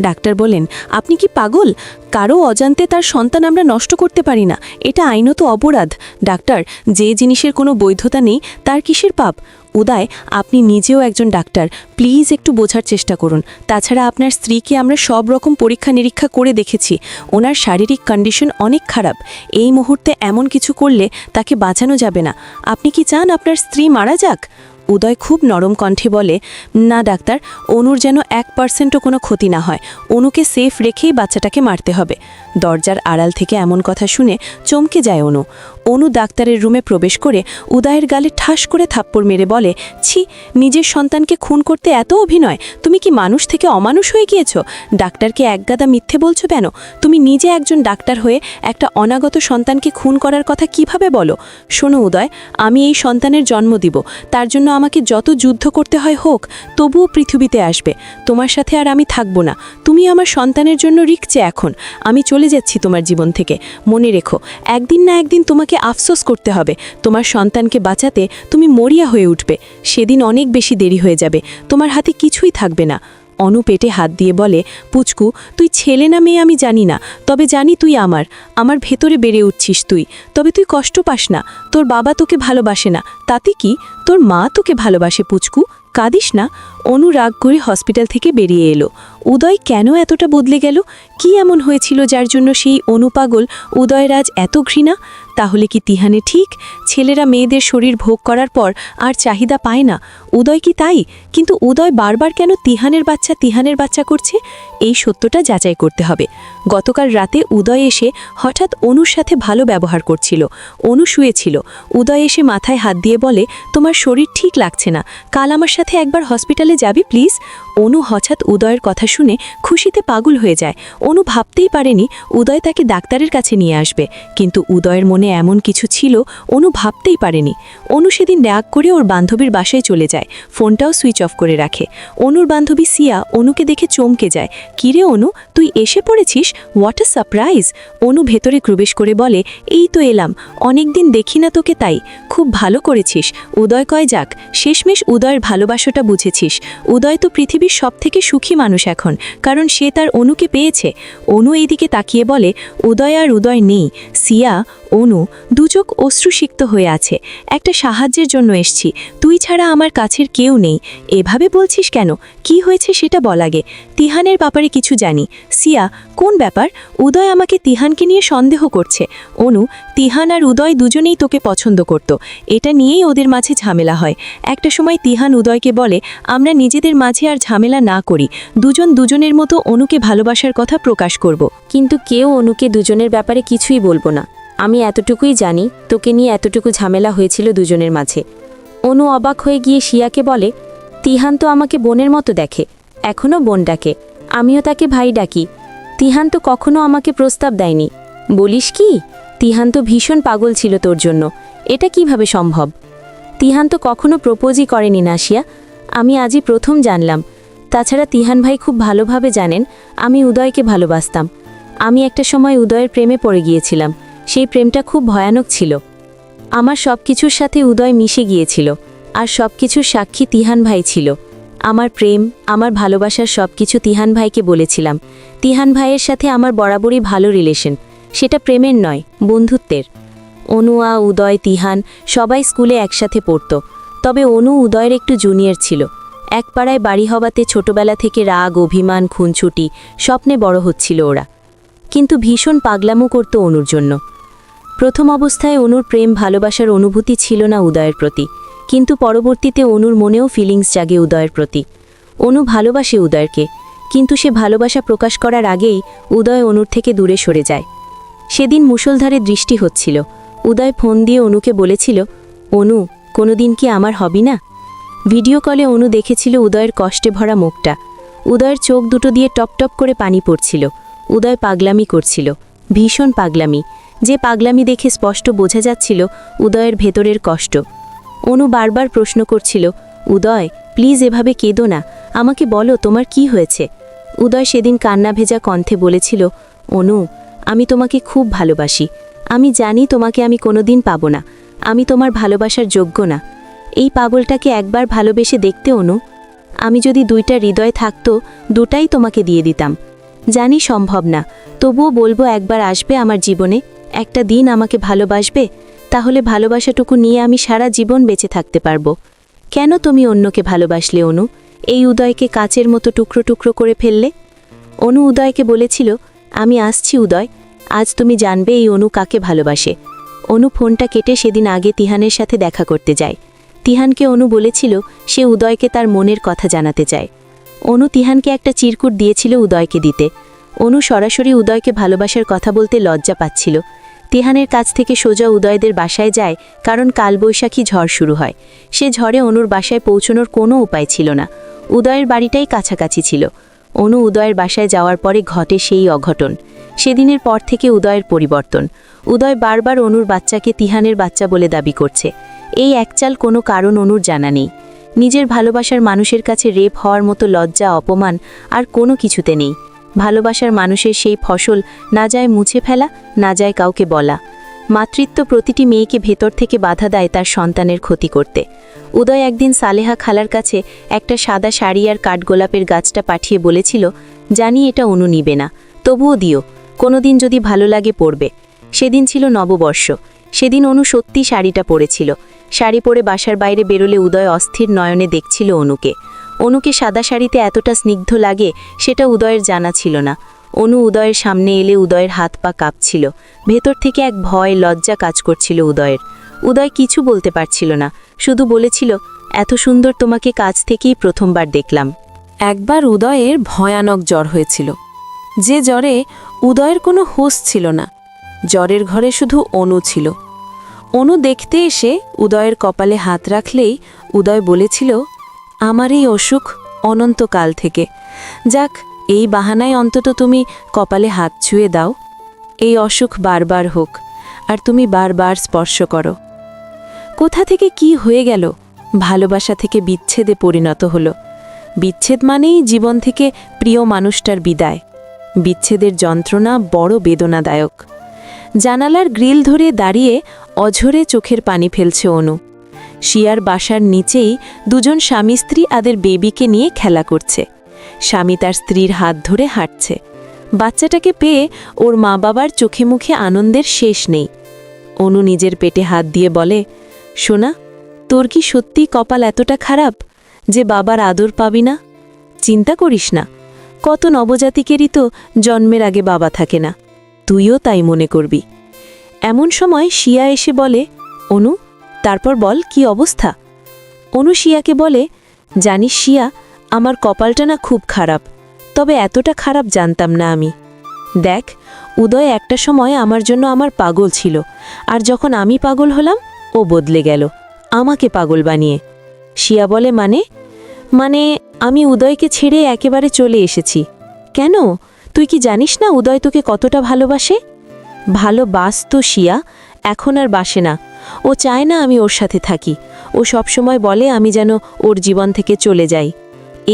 [SPEAKER 3] ডাক্তার বলেন, আপনি কি পাগল? কারো অজান্তে তার সন্তান আমরা নষ্ট করতে পারি না, এটা আইনত অপরাধ। ডাক্তার, যে জিনিসের কোনো বৈধতা নেই তার কিসের পাপ? উদয়, আপনি নিজেও একজন ডাক্তার, প্লিজ একটু বোঝার চেষ্টা করুন। তাছাড়া আপনার স্ত্রীকে আমরা সব রকম পরীক্ষা নিরীক্ষা করে দেখেছি, ওনার শারীরিক কন্ডিশন অনেক খারাপ। এই মুহূর্তে এমন কিছু করলে তাকে বাঁচানো যাবে না। আপনি কি চান আপনার স্ত্রী মারা যাক? উদয় খুব নরম কণ্ঠে বলে, না ডাক্তার, অনুর যেন 1%ও কোনো ক্ষতি না হয়, অনুকে সেফ রেখেই বাচ্চাটাকে মারতে হবে। দরজার আড়াল থেকে এমন কথা শুনে চমকে যায় অনু। অনু ডাক্তারের রুমে প্রবেশ করে উদয়ের গালে ঠাস করে থাপ্পড় মেরে বলে, ছি, নিজের সন্তানকে খুন করতে এত অভিনয়? তুমি কি মানুষ থেকে অমানুষ হয়ে গিয়েছ? ডাক্তারকে একগাদা মিথ্যে বলছো কেন? তুমি নিজে একজন ডাক্তার হয়ে একটা অনাগত সন্তানকে খুন করার কথা কিভাবে বলো? শোনো উদয়, আমি এই সন্তানের জন্ম দিব, তার জন্য আমাকে যত যুদ্ধ করতে হয় হোক, তবুও পৃথিবীতে আসবে। তোমার সাথে আর আমি থাকবো না, তুমি আমার সন্তানের জন্য রিকছে। এখন আমি চলে যাচ্ছি তোমার জীবন থেকে। মনে রেখো, একদিন না একদিন তোমাকে আফসোস করতে হবে। তোমার সন্তানকে বাঁচাতে তুমি মরিয়া হয়ে উঠবে, সেদিন অনেক বেশি দেরি হয়ে যাবে, তোমার হাতে কিছুই থাকবে না। অনু পেটে হাত দিয়ে বলে, পুচকু, তুই ছেলে না মেয়ে আমি জানি না, তবে জানি তুই আমার ভেতরে বেড়ে উঠছিস তুই। তবে তুই কষ্ট পাস না, তোর বাবা তোকে ভালোবাসে না, তাতে কি? তোর মা তোকে ভালোবাসে পুচকু, কাঁদিস না। অনু রাগ করে হসপিটাল থেকে বেরিয়ে এলো। উদয় কেন এতটা বদলে গেল? কি এমন হয়েছিল যার জন্য সেই অনুপাগল উদয়ের আজ এত ঘৃণা? তাহলে কি তিহানে ঠিক? ছেলেরা মেয়েদের শরীর ভোগ করার পর আর চাহিদা পায় না, উদয় কি তাই? কিন্তু উদয় বারবার কেন তিহানের বাচ্চা করছে? এই সত্যটা যাচাই করতে হবে। গতকাল রাতে উদয় এসে হঠাৎ অনুর সাথে ভালো ব্যবহার করছিল। অনু শুয়েছিল, উদয় এসে মাথায় হাত দিয়ে বলে, তোমার শরীর ঠিক লাগছে না, কাল আমার সাথে একবার হসপিটালে যাবি প্লিজ? অনু হঠাৎ উদয়ের কথা শুনে খুশিতে পাগল হয়ে যায়। অনু ভাবতেই পারেনি উদয় তাকে ডাক্তারের কাছে নিয়ে আসবে, কিন্তু উদয়ের মনে এমন কিছু ছিল অনু ভাবতেই পারেনি। অনু সেদিন রাগ করে ওর বান্ধবীর বাসায় চলে যায়, ফোনটাও সুইচ অফ করে রাখে। অনুর বান্ধবী সিয়া অনুকে দেখে চমকে যায়। কিরে অনু, তুই এসে পড়েছিস, হোয়াট আ সারপ্রাইজ। অনু ভেতরে প্রবেশ করে বলে, এই তো এলাম, অনেকদিন দেখি না তোকে, তাই খুব ভালো করেছিস। উদয় কয় যাক, শেষমেশ উদয়ের ভালোবাসাটা বুঝেছিস। উদয় তো পৃথিবীর সবথেকে সুখী মানুষ এখন, কারণ সে তার অনুকে পেয়েছে। অনু এইদিকে তাকিয়ে বলে, উদয় আর উদয় নেই। সিয়া, অনু দুচোখ অশ্রুসিক্ত হয়ে আছে। একটা সাহায্যের জন্য এসছি, তুই ছাড়া আমার কাছের কেউ নেই। এভাবে বলছিস কেন, কি হয়েছে সেটা বল আগে। তিহানের ব্যাপারে কিছু জানি। সিয়া, কোন ব্যাপার? উদয় আমাকে তিহানকে নিয়ে সন্দেহ করছে। অনু, তিহান আর উদয় দুজনেই তোকে পছন্দ করত, এটা নিয়েই ওদের মাঝে ঝামেলা হয়। একটা সময় তিহান উদয়কে বলে, আমরা নিজেদের মাঝে আর ঝামেলা না করি, দুজন দুজনের মতো অনুকে ভালোবাসার কথা প্রকাশ করব।
[SPEAKER 1] কিন্তু কেউ অনুকে দুজনের ব্যাপারে কিছুই বলবো না। আমি এতটুকুই জানি, তোকে নিয়ে এতটুকু ঝামেলা হয়েছিল দুজনের মাঝে। অনু অবাক হয়ে গিয়ে শিয়াকে বলে, তিহান তো আমাকে বোনের মতো দেখে, এখনও বোন ডাকে, আমিও তাকে ভাই ডাকি। তিহান তো কখনো আমাকে প্রস্তাব দেয়নি। বলিস কি? তিহান তো ভীষণ পাগল ছিল তোর জন্য, এটা কিভাবে সম্ভব? তিহান তো কখনো প্রপোজই করেনি না শিয়া, আমি আজই প্রথম জানলাম। তাছাড়া তিহান ভাই খুব ভালোভাবে জানেন আমি উদয়কে ভালোবাসতাম। আমি একটা সময় উদয়ের প্রেমে পড়ে গিয়েছিলাম, সেই প্রেমটা খুব ভয়ানক ছিল। আমার সব কিছুর সাথে উদয় মিশে গিয়েছিল, আর সব কিছুর সাক্ষী তিহান ভাই ছিল। আমার প্রেম, আমার ভালোবাসার সব কিছু তিহান ভাইকে বলেছিলাম। তিহান ভাইয়ের সাথে আমার বরাবরই ভালো রিলেশন, সেটা প্রেমের নয়, বন্ধুত্বের। অনুয়া, উদয়, তিহান সবাই স্কুলে একসাথে পড়ত, তবে অনু উদয়ের একটু জুনিয়র ছিল। এক পাড়ায় বাড়ি হওয়াতে ছোটবেলা থেকে রাগ, অভিমান, খুনছুটি স্বপ্নে বড় হচ্ছিল ওরা। কিন্তু ভীষণ পাগলামো করত অনুর জন্য। প্রথম অবস্থায় অনুর প্রেম ভালোবাসার অনুভূতি ছিল না উদয়ের প্রতি, কিন্তু পরবর্তীতে অনুর মনেও ফিলিংস জাগে উদয়ের প্রতি। অনু ভালোবাসে উদয়কে, কিন্তু সে ভালোবাসা প্রকাশ করার আগেই উদয় অনুর থেকে দূরে সরে যায়। সেদিন মুষলধারে বৃষ্টি হচ্ছিল। উদয় ফোন দিয়ে অনুকে বলেছিল, অনু, কোনোদিন কি আমার হবি না? ভিডিও কলে অনু দেখেছিল উদয়ের কষ্টে ভরা মুখটা। উদয়ের চোখ দুটো দিয়ে টপ টপ করে পানি পড়ছিল। উদয় পাগলামি করছিল, ভীষণ পাগলামি, যে পাগলামি দেখে স্পষ্ট বোঝা যাচ্ছিল উদয়ের ভেতরের কষ্ট। অনু বারবার প্রশ্ন করছিল, উদয় প্লিজ এভাবে কেঁদো না, আমাকে বলো তোমার কি হয়েছে। উদয় সেদিন কান্না ভেজা কণ্ঠে বলেছিল, অনু, আমি তোমাকে খুব ভালোবাসি। আমি জানি তোমাকে আমি কোনোদিন পাবো না, আমি তোমার ভালোবাসার যোগ্য না। এই পাগলটাকে একবার ভালোবেসে দেখতে অনু, আমি যদি দুইটা হৃদয় থাকতো দুটাই তোমাকে দিয়ে দিতাম। জানি সম্ভব না, তবুও বলবো একবার আসবে আমার জীবনে, একটা দিন আমাকে ভালোবাসবে, তাহলে ভালোবাসাটুকু নিয়ে আমি সারা জীবন বেঁচে থাকতে পারবো। কেন তুমি অন্যকে ভালোবাসলে অনু, এই উদয়কে কাচের মতো টুকরো টুকরো করে ফেললে? অনু উদয়কে বলেছিল, আমি আসছি উদয়, আজ তুমি জানবে এই অনু কাকে ভালোবাসে। অনু ফোনটা কেটে সেদিন আগে তিহানের সাথে দেখা করতে যায়। তিহানকে অনু বলেছিল সে উদয়কে তার মনের কথা জানাতে চায়। অনু তিহানকে একটা চিরকুট দিয়েছিল উদয়কে দিতে। অনু সরাসরি উদয়কে ভালোবাসার কথা বলতে লজ্জা পাচ্ছিল। তিহানের কাছ থেকে সোজা উদয়দের বাসায় যায়, কারণ কালবৈশাখী ঝড় শুরু হয়। সে ঝড়ে অনুর বাসায় পৌঁছানোর কোনো উপায় ছিল না। উদয়ের বাড়িটাই কাছাকাছি ছিল। অনু উদয়ের বাসায় যাওয়ার পরে ঘটে সেই অঘটন। সেদিনের পর থেকে উদয়ের পরিবর্তন। উদয় বারবার অনুর বাচ্চাকে তিহানের বাচ্চা বলে দাবি করছে। এই একচাল কোনো কারণ অনুর জানা নেই। নিজের ভালোবাসার মানুষের কাছে রেপ হওয়ার মতো লজ্জা, অপমান আর কোনো কিছুতে নেই। ভালোবাসার মানুষের সেই ফসল না যায় মুছে ফেলা, না যায় কাউকে বলা। মাতৃত্ব প্রতিটি মেয়েকে ভেতর থেকে বাধা দেয় তার সন্তানের ক্ষতি করতে। উদয় একদিন সালেহা খালার কাছে একটা সাদা শাড়ি আর কাঠগোলাপের গাছটা পাঠিয়ে বলেছিল, জানি এটা অনু নিবে না, তবুও দিও, কোনোদিন যদি ভালো লাগে পরবে। সেদিন ছিল নববর্ষ। সেদিন অনু সত্যি শাড়িটা পরেছিল। শাড়ি পরে বাসার বাইরে বেরোলে উদয় অস্থির নয়নে দেখছিল অনুকে। অনুকে সাদা শাড়িতে এতটা স্নিগ্ধ লাগে সেটা উদয়ের জানা ছিল না। অনু উদয়ের সামনে এলে উদয়ের হাত পা কাঁপছিল। ভেতর থেকে এক ভয়, লজ্জা কাজ করছিল উদয়ের। উদয় কিছু বলতে পারছিল না, শুধু বলেছিল, এত সুন্দর তোমাকে কাছ থেকেই প্রথমবার দেখলাম।
[SPEAKER 3] একবার উদয়ের ভয়ানক জ্বর হয়েছিল, যে জ্বরে উদয়ের কোনো হুঁশ ছিল না। জ্বরের ঘরে শুধু অনু ছিল। অনু দেখতে এসে উদয়ের কপালে হাত রাখলেই উদয় বলেছিল, আমার এই অসুখ
[SPEAKER 1] অনন্তকাল থেকে। যাক, এই বাহানায় অন্তত তুমি কপালে হাত ছুঁয়ে দাও। এই অসুখ বারবার হোক, আর তুমি বারবার স্পর্শ করো। কোথা থেকে কি হয়ে গেল? ভালোবাসা থেকে বিচ্ছেদে পরিণত হলো। বিচ্ছেদ মানেই জীবন থেকে প্রিয় মানুষটার বিদায়। বিচ্ছেদের যন্ত্রণা বড় বেদনাদায়ক। জানালার গ্রিল ধরে দাঁড়িয়ে অঝরে চোখের পানি ফেলছে অনু। শিয়ার বাসার নিচেই দুজন স্বামী স্ত্রী তাদের বেবিকে নিয়ে খেলা করছে। স্বামী তার স্ত্রীর হাত ধরে হাঁটছে। বাচ্চাটাকে পেয়ে ওর মা বাবার চোখে মুখে আনন্দের শেষ নেই। অনু নিজের পেটে হাত দিয়ে বলে, সোনা, তোর কি সত্যি কপাল এতটা খারাপ যে বাবার আদর পাবি না? চিন্তা করিস না, কত নবজাতিকেরই তো জন্মের আগে বাবা থাকে না, তুইও তাই মনে করবি। এমন সময় শিয়া এসে বলে, অনু, তারপর বল কি অবস্থা? অনু শিয়াকে বলে, জানিস শিয়া, আমার কপালটা না খুব খারাপ, তবে এতটা খারাপ জানতাম না আমি। দেখ, উদয় একটা সময় আমার জন্য আমার পাগল ছিল, আর যখন আমি পাগল হলাম ও বদলে গেল আমাকে পাগল বানিয়ে। শিয়া বলে, মানে আমি উদয়কে ছেড়ে একেবারে চলে এসেছি। কেন? তুই কি জানিস না উদয় তোকে কতটা ভালোবাসে? ভালোবাসতো শিয়া, এখন আর বাসে না। ও চায় না আমি ওর সাথে থাকি। ও সবসময় বলে আমি যেন ওর জীবন থেকে চলে যাই।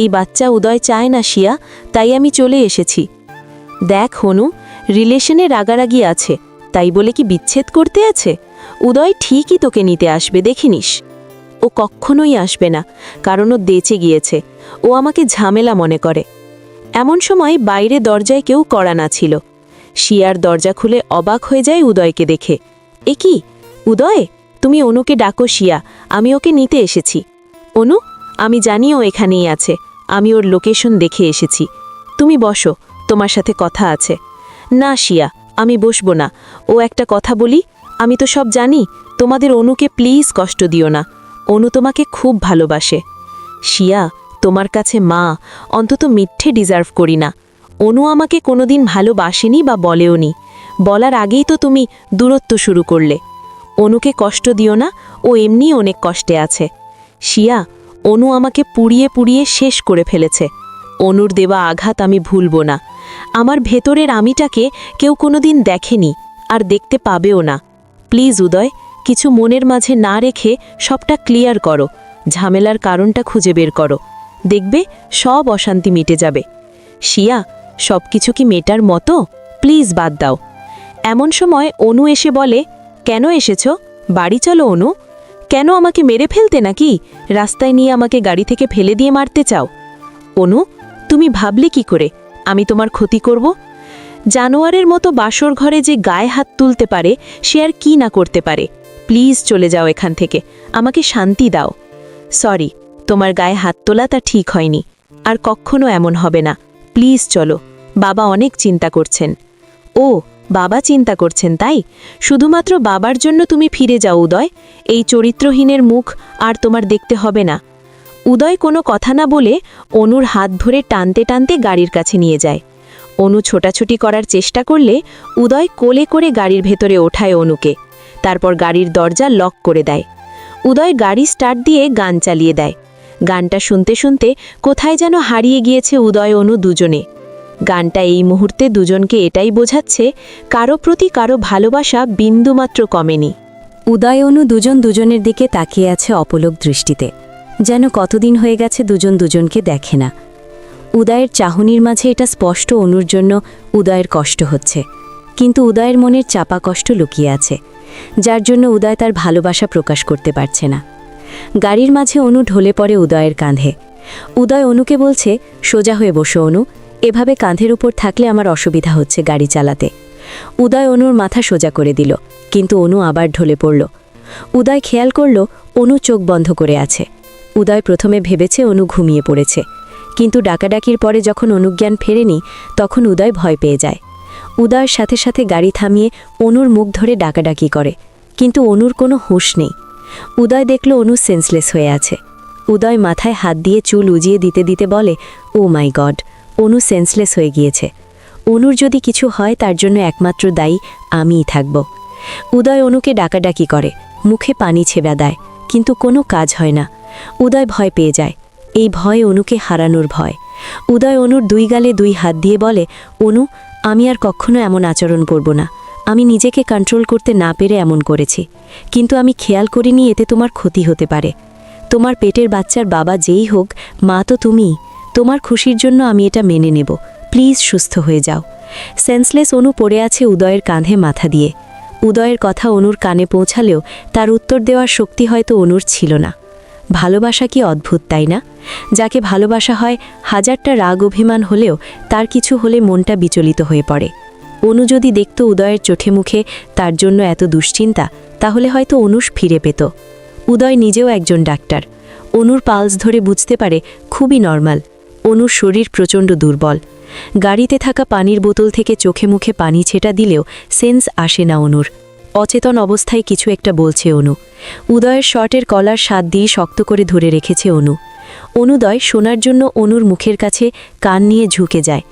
[SPEAKER 1] এই বাচ্চা উদয় চায় না শিয়া, তাই আমি চলে এসেছি। দেখ হনু, রিলেশনে রাগারাগি আছে, তাই বলে কি বিচ্ছেদ করতে আছে? উদয় ঠিকই তোকে নিতে আসবে, দেখিনিস। ও কখনোই আসবে না, কারণ ও বেঁচে গিয়েছে। ও আমাকে ঝামেলা মনে করে। এমন সময় বাইরে দরজায় কেউ কড়া না ছিল। শিয়ার দরজা খুলে অবাক হয়ে যায় উদয়কে দেখে। এ কি উদয়, তুমি অনুকে ডাকো শিয়া, আমি ওকে নিতে এসেছি। অনু, আমি জানি ও এখানেই আছে, আমি ওর লোকেশন দেখে এসেছি। তুমি বসো, তোমার সাথে কথা আছে। না শিয়া, আমি বসবো না। ও একটা কথা বলি, আমি তো সব জানি, তোমাদের অনুকে প্লিজ কষ্ট দিও না। অনু তোমাকে খুব ভালোবাসে। শিয়া, তোমার কাছে মা, অন্তত মিথ্যে ডিজার্ভ করি না। অনু আমাকে কোনোদিন ভালোবাসেনি বা বলেওনি। বলার আগেই তো তুমি দূরত্ব শুরু করলে। অনুকে কষ্ট দিও না, ও এমনি অনেক কষ্টে আছে। শিয়া, অনু আমাকে পুড়িয়ে পুড়িয়ে শেষ করে ফেলেছে। অনুর দেওয়া আঘাত আমি ভুলব না। আমার ভেতরের আমিটাকে কেউ কোনোদিন দেখেনি, আর দেখতে পাবেও না। প্লিজ উদয়, কিছু মনের মাঝে না রেখে সবটা ক্লিয়ার করো, ঝামেলার কারণটা খুঁজে বের করো। দেখবে সব অশান্তি মিটে যাবে। শিয়া, সব কিছু কি মেটার মতো? প্লিজ বাদ দাও। এমন সময় অনু এসে বলে, কেন এসেছ? বাড়ি চলো অনু। কেন আমাকে মেরে ফেলতে নাকি? রাস্তায় নিয়ে আমাকে গাড়ি থেকে ফেলে দিয়ে মারতে চাও? অনু, তুমি ভাবলে কি করে আমি তোমার ক্ষতি করব? জানোয়ারের মতো বাসর ঘরে যে গায়ে হাত তুলতে পারে, সে আর কি না করতে পারে। প্লিজ চলে যাও এখান থেকে, আমাকে শান্তি দাও। সরি, তোমার গায়ে হাত তোলা তা ঠিক হয়নি, আর কখনো এমন হবে না। প্লিজ চলো, বাবা অনেক চিন্তা করছেন। ও, বাবা চিন্তা করছেন তাই? শুধুমাত্র বাবার জন্য তুমি ফিরে যাও উদয়। এই চরিত্রহীনের মুখ আর তোমার দেখতে হবে না। উদয় কোনো কথা না বলে অনুর হাত ধরে টানতে টানতে গাড়ির কাছে নিয়ে যায়। অনু ছোটাছুটি করার চেষ্টা করলে উদয় কোলে করে গাড়ির ভেতরে ওঠায় অনুকে। তারপর গাড়ির দরজা লক করে দেয়। উদয় গাড়ি স্টার্ট দিয়ে গান চালিয়ে দেয়। গানটা শুনতে শুনতে কোথায় যেন হারিয়ে গিয়েছে উদয় অনু দুজনে। গানটা এই মুহূর্তে দুজনকে এটাই বোঝাচ্ছে, কারো প্রতি কারো ভালোবাসা বিন্দুমাত্র কমেনি।
[SPEAKER 2] উদয় অনু দুজন দুজনের দিকে তাকিয়ে আছে অপলক দৃষ্টিতে, যেন কতদিন হয়ে গেছে দুজন দুজনকে দেখে না। উদয়ের চাহনির মাঝে এটা স্পষ্ট অনুর জন্য উদয়ের কষ্ট হচ্ছে, কিন্তু উদয়ের মনের চাপা কষ্ট লুকিয়ে আছে, যার জন্য উদয় তার ভালোবাসা প্রকাশ করতে পারছে না। গাড়ির মাঝে অনু ঢলে পড়ে উদয়ের কাঁধে। উদয় অনুকে বলছে, সোজা হয়ে বসো অনু, এভাবে কাঁধের উপর থাকলে আমার অসুবিধা হচ্ছে গাড়ি চালাতে। উদয় অনুর মাথা সোজা করে দিল, কিন্তু অনু আবার ঢলে পড়ল। উদয় খেয়াল করল অনু চোখ বন্ধ করে আছে। উদয় প্রথমে ভেবেছে অনু ঘুমিয়ে পড়েছে, কিন্তু ডাকাডাকির পরে যখন অনুজ্ঞান ফেরেনি, তখন উদয় ভয় পেয়ে যায়। উদয়ের সাথে সাথে গাড়ি থামিয়ে অনুর মুখ ধরে ডাকাডাকি করে, কিন্তু অনুর কোনো হুঁশ নেই। উদয় দেখল অনু সেন্সলেস হয়ে আছে। উদয় মাথায় হাত দিয়ে চুল উজিয়ে দিতে দিতে বলে, ও মাই গড, অনু সেন্সলেস হয়ে গিয়েছে। অনুর যদি কিছু হয় তার জন্য একমাত্র দায়ী আমিই থাকব। উদয় অনুকে ডাকাডাকি করে, মুখে পানি ছেবা দেয়, কিন্তু কোনো কাজ হয় না। উদয় ভয় পেয়ে যায়। এই ভয় অনুকে হারানোর ভয়। উদয় অনুর দুই গালে দুই হাত দিয়ে বলে, অনু, আমি আর কখনো এমন আচরণ করব না। আমি নিজেকে কন্ট্রোল করতে না পেরে এমন করেছি, কিন্তু আমি খেয়াল করিনি এতে তোমার ক্ষতি হতে পারে। তোমার পেটের বাচ্চার বাবা যেই হোক, মা তো তুমিই। তোমার খুশির জন্য আমি এটা মেনে নেব। প্লিজ সুস্থ হয়ে যাও। সেন্সলেস অনু পড়ে আছে উদয়ের কাঁধে মাথা দিয়ে। উদয়ের কথা অনুর কানে পৌঁছালেও তার উত্তর দেওয়ার শক্তি হয়তো অনুর ছিল না। ভালোবাসা কি অদ্ভুত, তাই না? যাকে ভালোবাসা হয়, হাজারটা রাগ অভিমান হলেও তার কিছু হলে মনটা বিচলিত হয়ে পড়ে। অনু যদি দেখত উদয়ের চোখে মুখে তার জন্য এত দুশ্চিন্তা, তাহলে হয়তো অনুষ ফিরে পেত। উদয় নিজেও একজন ডাক্তার। অনুর পালস ধরে বুঝতে পারে খুবই নর্মাল। অনুর শরীর প্রচণ্ড দুর্বল। গাড়িতে থাকা পানির বোতল থেকে চোখে মুখে পানি ছেটা দিলেও সেন্স আসে না অনুর। অচেতন অবস্থায় কিছু একটা বলছে অনু। উদয়ের শর্টের কলার স্বাদ দিয়ে শক্ত করে ধরে রেখেছে অনু। অনুদয় শোনার জন্য অনুর মুখের কাছে কান নিয়ে ঝুঁকে যায়।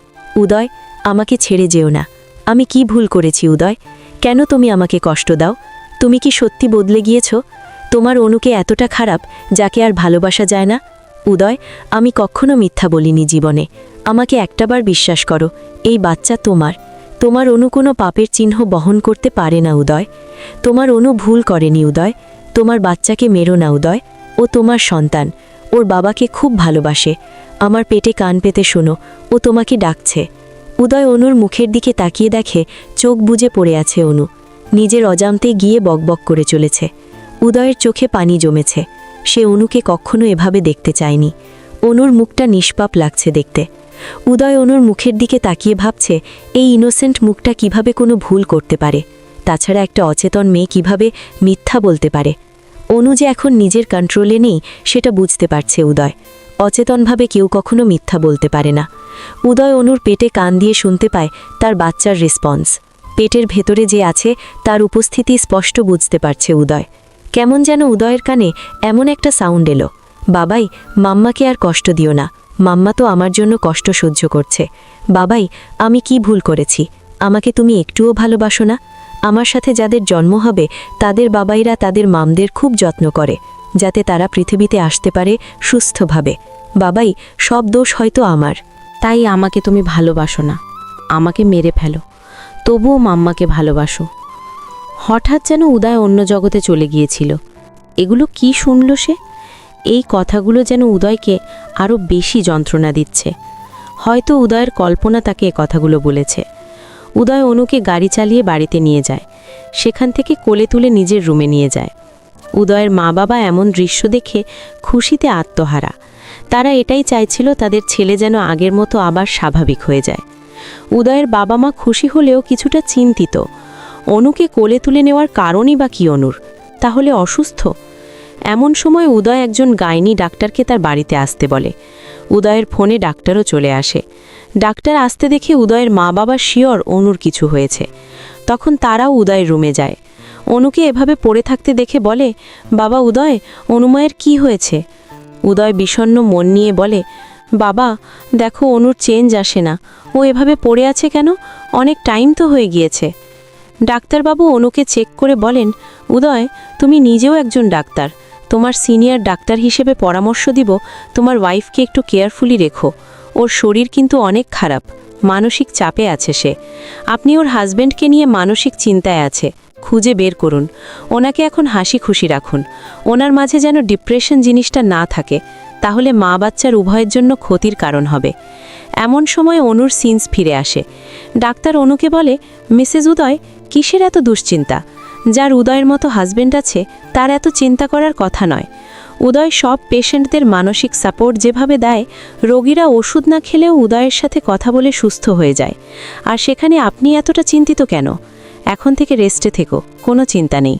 [SPEAKER 2] উদয়, আমাকে ছেড়ে যেও না। আমি কি ভুল করেছি উদয়? কেন তুমি আমাকে কষ্ট দাও? তুমি কি সত্যি বদলে গিয়েছ? তোমার অনুকে এতটা খারাপ যাকে আর ভালোবাসা যায় না? উদয়, আমি কখনো মিথ্যা বলিনি জীবনে। আমাকে একটাবার বিশ্বাস করো, এই বাচ্চা তোমার। তোমার অনু কোনো পাপের চিহ্ন বহন করতে পারে না উদয়। তোমার অনু ভুল করেনি উদয়। তোমার বাচ্চাকে মেরো না উদয়। ও তোমার সন্তান। ওর বাবাকে খুব ভালোবাসে। আমার পেটে কান পেতে শোনো, ও তোমাকে ডাকছে। উদয় অনুর মুখের দিকে তাকিয়ে দেখে চোখ বুজে পড়ে আছে অনু। নিজের অজান্তে গিয়ে বকবক করে চলেছে। উদয়ের চোখে পানি জমেছে। সে অনুকে কখনো এভাবে দেখতে চায়নি। অনুর মুখটা নিষ্পাপ লাগছে দেখতে। উদয় অনুর মুখের দিকে তাকিয়ে ভাবছে, এই ইনোসেন্ট মুখটা কিভাবে কোনো ভুল করতে পারে? তাছাড়া একটা অচেতন মেয়ে কিভাবে মিথ্যা বলতে পারে? অনু যে এখন নিজের কন্ট্রোলে নেই সেটা বুঝতে পারছে উদয়। অচেতনভাবে কেউ কখনো মিথ্যা বলতে পারে না। উদয় অনুর পেটে কান দিয়ে শুনতে পায় তার বাচ্চার রেসপন্স। পেটের ভেতরে যে আছে তার উপস্থিতি স্পষ্ট বুঝতে পারছে উদয়। কেমন যেন উদয়ের কানে এমন একটা সাউন্ড এলো, বাবাই, মাম্মাকে আর কষ্ট দিও না। মাম্মা তো আমার জন্য কষ্ট সহ্য করছে। বাবাই, আমি কি ভুল করেছি? আমাকে তুমি একটুও ভালোবাসো না? আমার সাথে যাদের জন্ম হবে তাদের বাবাইরা তাদের মামদের খুব যত্ন করে, যাতে তারা পৃথিবীতে আসতে পারে সুস্থভাবে। বাবাই, সব দোষ হয়তো আমার।
[SPEAKER 1] তাই আমাকে তুমি ভালোবাসো না, আমাকে মেরে ফেলো, তবুও মাম্মাকে ভালোবাসো। হঠাৎ যেন উদয় অন্য জগতে চলে গিয়েছিল। এগুলো কি শুনল সে? এই কথাগুলো যেন উদয়কে আরও বেশি যন্ত্রণা দিচ্ছে। হয়তো উদয়ের কল্পনা তাকে এ কথাগুলো বলেছে। উদয় অনুকে গাড়ি চালিয়ে বাড়িতে নিয়ে যায়। সেখান থেকে কোলে তুলে নিজের রুমে নিয়ে যায়। উদয়ের মা বাবা এমন দৃশ্য দেখে খুশিতে আত্মহারা। তারা এটাই চাইছিল তাদের ছেলে যেন আগের মতো আবার স্বাভাবিক হয়ে যায়। উদয়ের বাবা মা খুশি হলেও কিছুটা চিন্তিত। অনুকে কোলে তুলে নেওয়ার কারণই বা কী অনুর? তাহলে অসুস্থ? এমন সময় উদয় একজন গাইনি ডাক্তারকে তার বাড়িতে আসতে বলে। উদয়ের ফোনে ডাক্তারও চলে আসে। ডাক্তার আসতে দেখে উদয়ের মা বাবা শিওর অনুর কিছু হয়েছে। তখন তারাও উদয়ের রুমে যায়। অনুকে এভাবে পড়ে থাকতে দেখে বলে, বাবা উদয়, অনুময়ের কি হয়েছে? উদয় বিষণ্ণ মন নিয়ে বলে, বাবা দেখো, অনুর চেঞ্জ আসে না। ও এভাবে পড়ে আছে কেন? অনেক টাইম তো হয়ে গিয়েছে। ডাক্তারবাবু অনুকে চেক করে বলেন, উদয়, তুমি নিজেও একজন ডাক্তার। তোমার সিনিয়র ডাক্তার হিসেবে পরামর্শ দিব, তোমার ওয়াইফকে একটু কেয়ারফুলি রেখো। ওর শরীর কিন্তু অনেক খারাপ, মানসিক চাপে আছে সে। আপনি ওর হাজব্যান্ডকে নিয়ে মানসিক চিন্তায় আছে, খুঁজে বের করুন। ওনাকে এখন হাসি খুশি রাখুন। ওনার মাঝে যেন ডিপ্রেশন জিনিসটা না থাকে, তাহলে মা বাচ্চার উভয়ের জন্য ক্ষতির কারণ হবে। এমন সময় অনুর সিন্স ফিরে আসে। ডাক্তার অনুকে বলে, মিসেস উদয়, কিসের এত দুশ্চিন্তা? যার উদয়ের মতো হাজব্যান্ড আছে তার এত চিন্তা করার কথা নয়। উদয় সব পেশেন্টদের মানসিক সাপোর্ট যেভাবে দেয়, রোগীরা ওষুধ না খেলেও উদয়ের সাথে কথা বলে সুস্থ হয়ে যায়। আর সেখানে আপনি এতটা চিন্তিত কেন? এখন থেকে রেস্টে থেকো, কোনো চিন্তা নেই।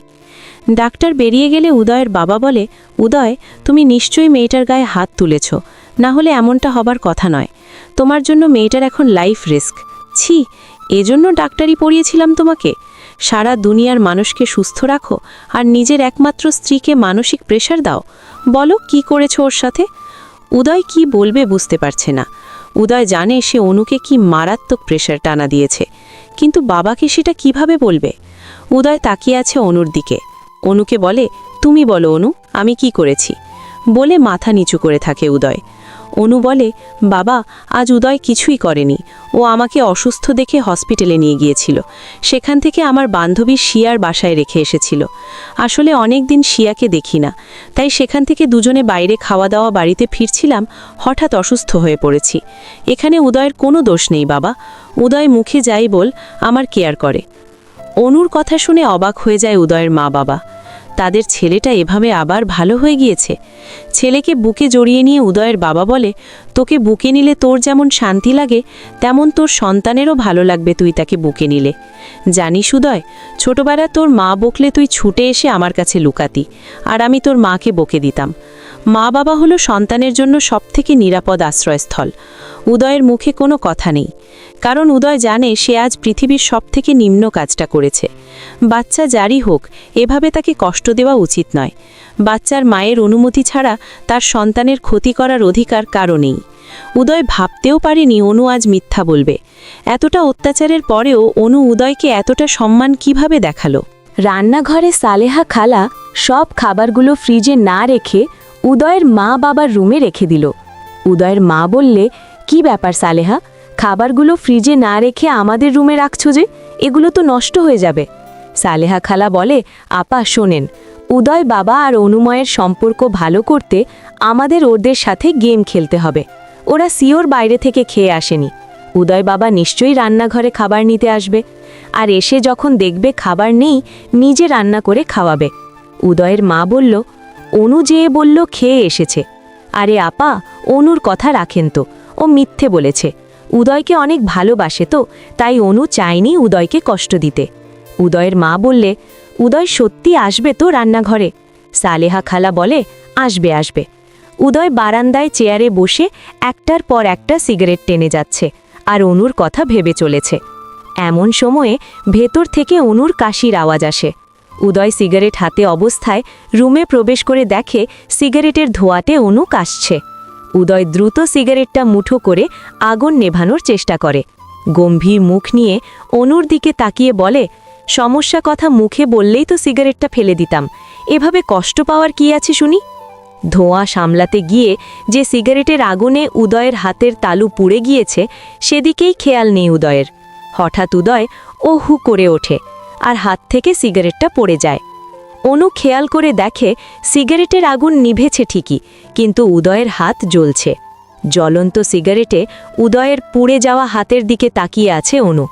[SPEAKER 1] ডাক্তার বেরিয়ে গেলে উদয়ের বাবা বলে, উদয়, তুমি নিশ্চয়ই মেয়েটার গায়ে হাত তুলেছ, না হলে এমনটা হবার কথা নয়। তোমার জন্য মেয়েটার এখন লাইফ রিস্ক। ছি, এজন্য ডাক্তারি পড়িয়েছিলাম তোমাকে? সারা দুনিয়ার মানুষকে সুস্থ রাখো আর নিজের একমাত্র স্ত্রীকে মানসিক প্রেশার দাও। বলো কি করেছো ওর সাথে? উদয় কি বলবে বুঝতে পারছে না। উদয় জানে সে অনুকে কি মারাত্মক প্রেশার টানা দিয়েছে, কিন্তু বাবাকে সেটা কিভাবে বলবে? উদয় তাকিয়ে আছে অনুর দিকে। অনুকে বলে, তুমি বলো অনু, আমি কি করেছি? বলে মাথা নিচু করে থাকে উদয়। অনু বলে, বাবা, আজ উদয় কিছুই করেনি। ও আমাকে অসুস্থ দেখে হসপিটালে নিয়ে গিয়েছিল। সেখান থেকে আমার বান্ধবী শিয়ার বাসায় রেখে এসেছিল। আসলে অনেক দিন শিয়াকে দেখি না, তাই সেখান থেকে দুজনে বাইরে খাওয়া দাওয়া বাড়িতে ফিরছিলাম, হঠাৎ অসুস্থ হয়ে পড়েছি। এখানে উদয়ের কোনো দোষ নেই বাবা। উদয় মুখে যাই বল আমার কেয়ার করে। অনুর কথা শুনে অবাক হয়ে যায় উদয়ের মা বাবা। তাদের ছেলেটা এভাবে আবার ভালো হয়ে গিয়েছে। ছেলেকে বুকে জড়িয়ে নিয়ে উদয়ের বাবা বলে, তোকে বুকে নিলে তোর যেমন শান্তি লাগে, তেমন তোর সন্তানেরও ভালো লাগবে তুই তাকে বুকে নিলে। জানিস উদয়, ছোটবেলা তোর মা বকলে তুই ছুটে এসে আমার কাছে লুকাতি, আর আমি তোর মাকে বকে দিতাম। মা বাবা হলো সন্তানের জন্য সবথেকে নিরাপদ আশ্রয়স্থল। উদয়ের মুখে কোনো কথা নেই, কারণ উদয় জানে সে আজ পৃথিবীর সবথেকে নিম্ন কাজটা করেছে। বাচ্চা যারই হোক, এভাবে তাকে কষ্ট দেওয়া উচিত নয়। বাচ্চার মায়ের অনুমতি ছাড়া তার সন্তানের ক্ষতি করার অধিকার কারও নেই। উদয় ভাবতেও পারেনি অনু আজ মিথ্যা বলবে। এতটা অত্যাচারের পরেও অনু উদয়কে এতটা সম্মান কিভাবে দেখালো।
[SPEAKER 2] রান্নাঘরে সালেহা খালা সব খাবারগুলো ফ্রিজে না রেখে উদয়ের মা বাবার রুমে রেখে দিল। উদয়ের মা বললে, কি ব্যাপার সালেহা, খাবারগুলো ফ্রিজে না রেখে আমাদের রুমে রাখছো যে? এগুলো তো নষ্ট হয়ে যাবে। সালেহা খালা বলে, আপা শোনেন, উদয় বাবা আর অনুময়ের সম্পর্ক ভালো করতে আমাদের ওদের সাথে গেম খেলতে হবে। ওরা সিওর বাইরে থেকে খেয়ে আসেনি। উদয় বাবা নিশ্চয়ই রান্নাঘরে খাবার নিতে আসবে, আর এসে যখন দেখবে খাবার নেই, নিজে রান্না করে খাওয়াবে। উদয়ের মা বলল, অনু যেয়ে বলল খেয়ে এসেছে। আরে আপা, অনুর কথা রাখেন তো, ও মিথ্যে বলেছে। উদয়কে অনেক ভালোবাসে তো, তাই অনু চায়নি উদয়কে কষ্ট দিতে। উদয়ের মা বললে, উদয় সত্যি আসবে তো রান্নাঘরে? সালেহা খালা বলে, আসবে আসবে। উদয় বারান্দায় চেয়ারে বসে একটার পর একটা সিগারেট টেনে যাচ্ছে, আর অনুর কথা ভেবে চলেছে। এমন সময়ে ভেতর থেকে অনুর কাশির আওয়াজ আসে। উদয় সিগারেট হাতে অবস্থায় রুমে প্রবেশ করে দেখে সিগারেটের ধোঁয়াতে অনু কাশছে। উদয় দ্রুত সিগারেটটা মুঠো করে আগুন নেভানোর চেষ্টা করে। গম্ভীর মুখ নিয়ে অনুর দিকে তাকিয়ে বলে, সমস্যা কথা মুখে বললেই তো সিগারেটটা ফেলে দিতাম, এভাবে কষ্ট পাওয়ার কি আছে শুনি? ধোঁয়া সামলাতে গিয়ে যে সিগারেটের আগুনে উদয়ের হাতের তালু পুড়ে গিয়েছে, সেদিকেই খেয়াল নেই উদয়ের। হঠাৎ উদয় ও হু করে ওঠে, আর হাত থেকে সিগারেটটা পড়ে যায়। অনু খেয়াল করে দেখে সিগারেটের আগুন নিভেছে ঠিকই, কিন্তু উদয়ের হাত জ্বলছে। জ্বলন্ত সিগারেটে উদয়ের পুড়ে যাওয়া হাতের দিকে তাকিয়ে আছে অনু।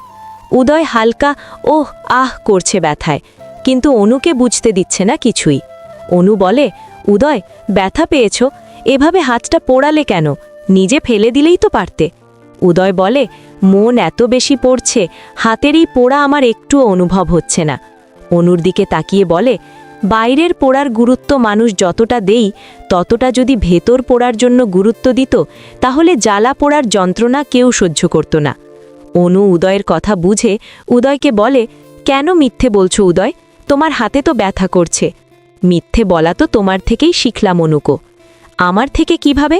[SPEAKER 2] উদয় হালকা ওহ আহ করছে ব্যথায়, কিন্তু অনুকে বুঝতে দিচ্ছে না কিছুই। অনু বলে, উদয়, ব্যথা পেয়েছ? এভাবে হাতটা পোড়ালে কেন? নিজে ফেলে দিলেই তো পারতে। উদয় বলে, মন এত বেশি পড়ছে, হাতেরই পোড়া আমার একটুও অনুভব হচ্ছে না। অনুর দিকে তাকিয়ে বলে, বাইরের পোড়ার গুরুত্ব মানুষ যতটা দেই, ততটা যদি ভেতর পোড়ার জন্য গুরুত্ব দিত, তাহলে জ্বালা পোড়ার যন্ত্রণা কেউ সহ্য করত না। অনু উদয়ের কথা বুঝে উদয়কে বলে, কেন মিথ্যে বলছো উদয়? তোমার হাতে তো ব্যথা করছে। মিথ্যে বলা তো তোমার থেকেই শিখলাম অনুকো। আমার থেকে কিভাবে?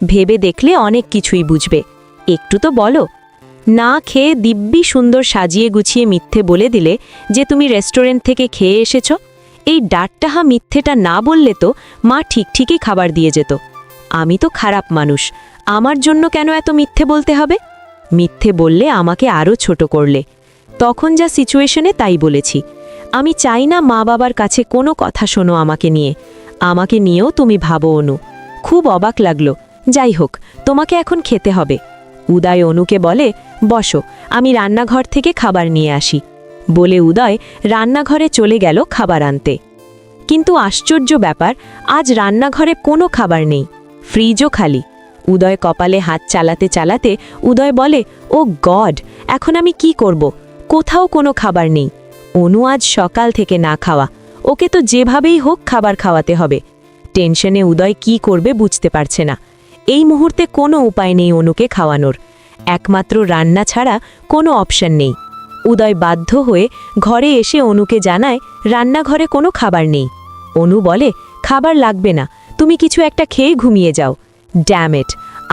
[SPEAKER 2] ভেবে দেখলে অনেক কিছুই বুঝবে। একটু তো বলো। না খেয়ে দিব্যি সুন্দর সাজিয়ে গুছিয়ে মিথ্যে বলে দিলে যে তুমি রেস্টুরেন্ট থেকে খেয়ে এসেছ। এই ডাট্টাহা মিথ্যেটা না বললে তো মা ঠিকই খাবার দিয়ে যেত। আমি তো খারাপ মানুষ, আমার জন্য কেন এত মিথ্যে বলতে হবে? মিথ্যে বললে আমাকে আরও ছোট করলে। তখন যা সিচুয়েশনে তাই বলেছি। আমি চাই না মা বাবার কাছে কোনো কথা শোনো আমাকে নিয়ে। আমাকে নিয়েও তুমি ভাবো অনু। খুব অবাক লাগলো। যাই হোক, তোমাকে এখন খেতে হবে। উদয় অনুকে বলে, বসো, আমি রান্নাঘর থেকে খাবার নিয়ে আসি। বলে উদয় রান্নাঘরে চলে গেল খাবার আনতে। কিন্তু আশ্চর্য ব্যাপার, আজ রান্নাঘরে কোনো খাবার নেই, ফ্রিজও খালি। উদয় কপালে হাত চালাতে চালাতে উদয় বলে, ও গড, এখন আমি কি করব? কোথাও কোনো খাবার নেই। অনু আজ সকাল থেকে না খাওয়া, ওকে তো যেভাবেই হোক খাবার খাওয়াতে হবে। টেনশনে উদয় কি করবে বুঝতে পারছে না। এই মুহূর্তে কোনো উপায় নেই অনুকে খাওয়ানোর, একমাত্র রান্না ছাড়া কোনো অপশন নেই। উদয় বাধ্য হয়ে ঘরে এসে অনুকে জানায় রান্নাঘরে কোনো খাবার নেই। অনু বলে, খাবার লাগবে না, তুমি কিছু একটা খেয়ে ঘুমিয়ে যাও। ড্যাম ইট,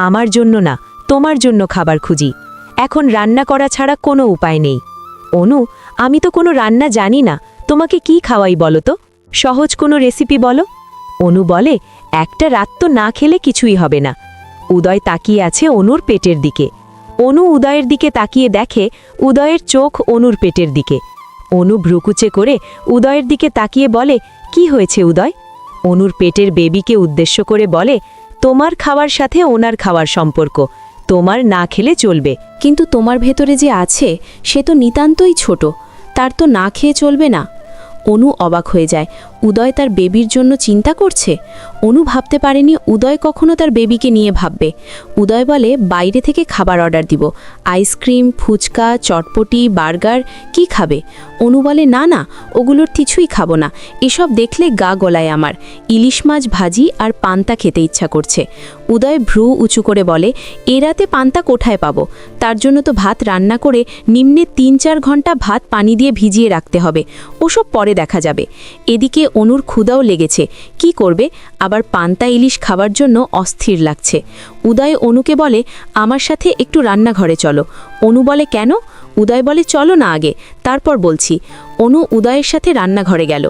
[SPEAKER 2] আমার জন্য না, তোমার জন্য খাবার খুঁজি। এখন রান্না করা ছাড়া কোনো উপায় নেই। অনু, আমি তো কোনো রান্না জানি না, তোমাকে কি খাওয়াই বলো তো? সহজ কোনো রেসিপি বলো। অনু বলে, একটা রাত তো না খেলে কিছুই হবে না।
[SPEAKER 1] উদয় তাকিয়ে আছে অনুর পেটের দিকে। অনু উদয়ের দিকে তাকিয়ে দেখে উদয়ের চোখ অনুর পেটের দিকে। অনু ভ্রুকুচে করে উদয়ের দিকে তাকিয়ে বলে, কি হয়েছে উদয়? অনুর পেটের বেবিকে উদ্দেশ্য করে বলে, তোমার খাওয়ার সাথে ওনার খাওয়ার সম্পর্ক, তোমার না খেলে চলবে।
[SPEAKER 3] কিন্তু তোমার ভেতরে যে আছে সে তো নিতান্তই ছোট, তার তো না খেয়ে চলবে না। অনু অবাক হয়ে যায়, উদয় তার বেবির জন্য চিন্তা করছে। অনু ভাবতে পারেনি উদয় কখনো তার বেবিকে নিয়ে ভাববে। উদয় বলে, বাইরে থেকে খাবার অর্ডার দিব, আইসক্রিম, ফুচকা, চটপটি, বার্গার, কি খাবে? অনু বলে, না না, ওগুলোর কিছুই খাবো না, এসব দেখলে গা গলায় আমার। ইলিশ মাছ ভাজি আর পান্তা খেতে ইচ্ছা করছে। উদয় ভ্রু উঁচু করে বলে, এ রাতে পান্তা কোথায় পাবো? তার জন্য তো ভাত রান্না করে নিম্নে ৩-৪ ঘন্টা ভাত পানি দিয়ে ভিজিয়ে রাখতে হবে, ওসব পরে দেখা যাবে। এদিকে অনুর ক্ষুধাও লেগেছে, কি করবে? আবার পান্তা ইলিশ খাবার জন্য অস্থির লাগছে। উদয় অনুকে বলে, আমার সাথে একটু রান্নাঘরে চলো। অনু বলে, কেন? উদয় বলে, চলো না আগে, তারপর বলছি। অনু উদয়ের সাথে রান্নাঘরে গেল।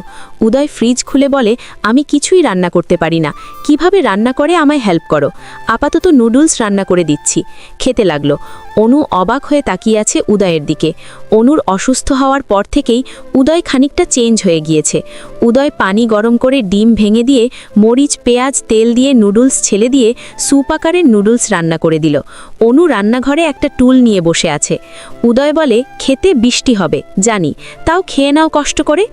[SPEAKER 3] উদয় ফ্রিজ খুলে বলে, আমি কিছুই রান্না করতে পারি না, কিভাবে রান্না করে আমায় হেল্প করো। আপাতত নুডলস রান্না করে দিচ্ছি। খেতে লাগলো। অনু অবাক হয়ে তাকিয়ে আছে উদয়ের দিকে। অনুর অসুস্থ হওয়ার পর থেকেই উদয় খানিকটা চেঞ্জ হয়ে গিয়েছে। উদয় পানি গরম করে ডিম ভেঙে দিয়ে মরিচ, পেঁয়াজ, তেল দিয়ে নুডলস ছেলে দিয়ে স্যুপ আকারের নুডলস রান্না করে দিল। অনু রান্নাঘরে একটা টুল নিয়ে বসে আছে। উদয় বলে, খেতে বৃষ্টি হবে জানি, তাও খেয়ে নাও কষ্ট করে।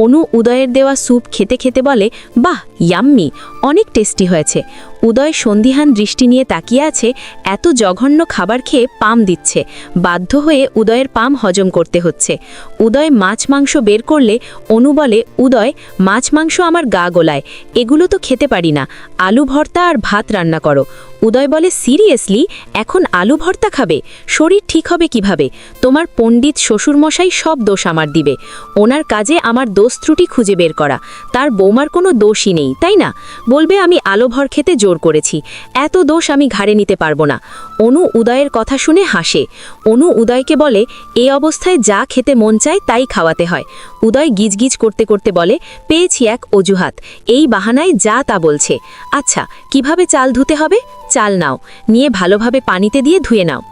[SPEAKER 3] অনু উদয়ের দেওয়া স্যুপ খেতে খেতে বলে, বাহ, ইয়াম্মি, অনেক টেস্টি হয়েছে। উদয় সন্দিহান দৃষ্টি নিয়ে তাকিয়ে আছে, এত জঘন্য খাবার খেয়ে পাম দিচ্ছে। বাধ্য হয়ে উদয়ের পাম হজম করতে হচ্ছে। উদয় মাছ মাংস বের করলে অনু বলে, উদয়, মাছ মাংস আমার গা গোলায়, এগুলো তো খেতে পারি না, আলু ভর্তা আর ভাত রান্না করো। উদয় বলে, সিরিয়াসলি এখন আলু ভর্তা খাবে? শরীর ঠিক হবে কিভাবে? তোমার পণ্ডিত শ্বশুরমশাই সব দোষ আমার দিবে। ওনার কাজে আমার দোষ ত্রুটি খুঁজে বের করা, তার বৌমার কোনো দোষই নেই, তাই না? বলবে আমি আলু ভর খেতে জোর করেছি, এত দোষ আমি ঘাড়ে নিতে পারবো না। অনু উদয়ের কথা শুনে হাসে। অনু উদয়কে বলে, এই অবস্থায় যা খেতে মন চায় তাই খাওয়াতে হয়। উদয় গিজগিজ করতে করতে বলে, পেয়েছি এক অজুহাত, এই বাহানায় যা তা বলছে। আচ্ছা, কিভাবে চাল ধুতে হবে? চাল নাও, নিয়ে ভালোভাবে পানিতে দিয়ে ধুয়ে নাও।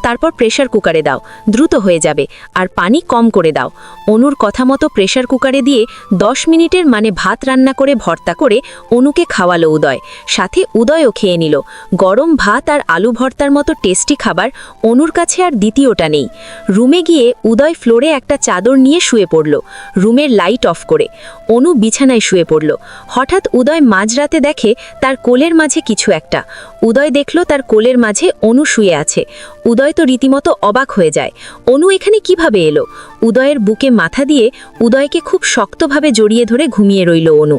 [SPEAKER 3] তারপর প্রেসার কুকারে দাও, দ্রুত হয়ে যাবে, আর পানি কম করে দাও। অনুর কথা মতো প্রেসার কুকারে দিয়ে 10 মিনিটের মানে ভাত রান্না করে ভর্তা করে অনুকে খাওয়ালো উদয়। সাথে উদয়ও খেয়ে নিল। গরম ভাত আর আলু ভর্তার মতো টেস্টি খাবার অনুর কাছে আর দ্বিতীয়টা নেই। রুমে গিয়ে উদয় ফ্লোরে একটা চাদর নিয়ে শুয়ে পড়ল, রুমের লাইট অফ করে। অনু বিছানায় শুয়ে পড়ল। হঠাৎ উদয় মাঝরাতে দেখে তার কোলের মাঝে কিছু একটা। উদয় দেখল তার কোলের মাঝে অনু শুয়ে আছে। উদয় তো রীতিমতো অবাক হয়ে যায়, অনু এখানে কিভাবে এলো? উদয়ের বুকে মাথা দিয়ে উদয়কে খুব শক্তভাবে জড়িয়ে ধরে ঘুমিয়ে রইল অনু।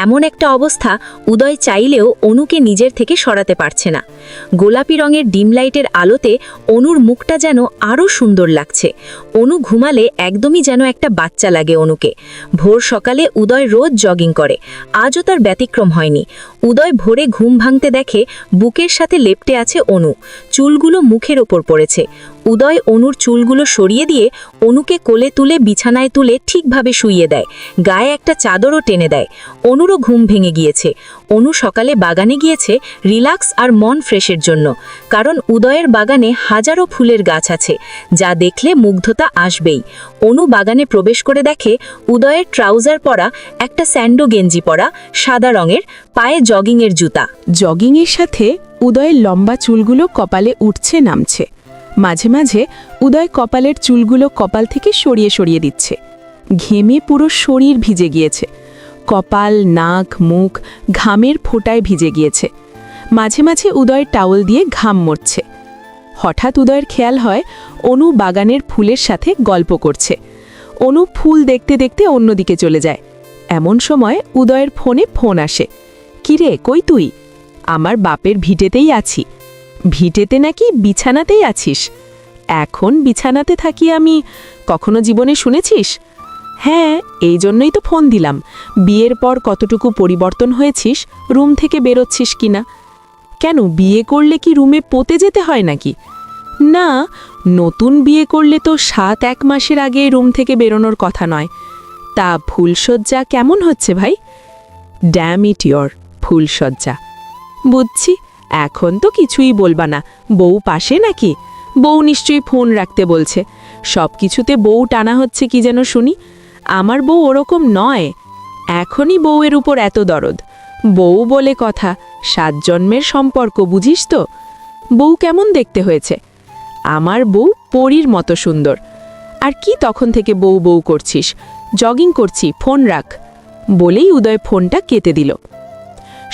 [SPEAKER 3] এমন একটা অবস্থা উদয় চাইলেও অনুকে নিজের থেকে সরাতে পারছে না। গোলাপি রঙের ডিম লাইটের আলোতে অনুর মুখটা যেন আরও সুন্দর লাগছে। অনু ঘুমালে একদমই যেন একটা বাচ্চা লাগে অনুকে। ভোর সকালে উদয় রোজ জগিং করে, আজও তার ব্যতিক্রম হয়নি। উদয় ভোরে ঘুম ভাঙতে দেখে বুকের সাথে লেপ্টে আছে অনু, চুলগুলো মুখের ওপর পড়েছে। উদয় অনুর চুলগুলো সরিয়ে দিয়ে অনুকে কোলে তুলে বিছানায় তুলে ঠিকভাবে শুইয়ে দেয়, গায়ে একটা চাদরও টেনে দেয়। অনুরও ঘুম ভেঙে গিয়েছে। অনু সকালে বাগানে গিয়েছে রিল্যাক্স আর মন ফ্রেশের জন্য, কারণ উদয়ের বাগানে হাজারো ফুলের গাছ আছে, যা দেখলে মুগ্ধতা আসবেই। অনু বাগানে প্রবেশ করে দেখে উদয়ের ট্রাউজার পরা, একটা স্যান্ডো গেঞ্জি পরা, সাদা রঙের, পায়ে জগিংয়ের জুতা।
[SPEAKER 4] জগিংয়ের সাথে উদয়ের লম্বা চুলগুলো কপালে উঠছে নামছে। মাঝে মাঝে উদয় কপালের চুলগুলো কপাল থেকে সরিয়ে সরিয়ে দিচ্ছে। ঘেমে পুরো শরীর ভিজে গিয়েছে। কপাল, নাক, মুখ ঘামের ফোঁটায় ভিজে গিয়েছে। মাঝে মাঝে উদয় টাওয়েল দিয়ে ঘাম মরছে। হঠাৎ উদয়ের খেয়াল হয় অনু বাগানের ফুলের সাথে গল্প করছে। অনু ফুল দেখতে দেখতে অন্যদিকে চলে যায়। এমন সময় উদয়ের ফোনে ফোন আসে। কিরে, কই তুই? আমার বাপের ভিটেতেই আছি। ভিটেতে নাকি বিছানাতেই আছিস? এখন বিছানাতে থাকি আমি, কখনো জীবনে শুনেছিস? হ্যাঁ, এই জন্যই তো ফোন দিলাম। বিয়ের পর কতটুকু পরিবর্তন হয়েছিস, রুম থেকে বেরোচ্ছিস কিনা? কেন, বিয়ে করলে কি রুমে পোতে যেতে হয় নাকি? না, নতুন বিয়ে করলে তো 7-1 মাসের আগে রুম থেকে বেরোনোর কথা নয়। তা ফুলসজ্জা কেমন হচ্ছে ভাই? ড্যাম ইট ইয়োর ফুলসজ্জা। বুঝছি, এখন তো কিছুই বলবা না, বউ পাশে নাকি? বউ নিশ্চয়ই ফোন রাখতে বলছে। সব কিছুতে বউ টানা হচ্ছে কি যেন শুনি। আমার বউ ওরকম নয়। এখনই বউয়ের উপর এত দরদ। বউ বলে কথা, 7 জন্মের সম্পর্ক, বুঝিস তো? বউ কেমন দেখতে হয়েছে? আমার বউ পরীর মতো সুন্দর। আর কি তখন থেকে বউ বউ করছিস? জগিং করছি, ফোন রাখ। বলেই উদয় ফোনটা কেটে দিল।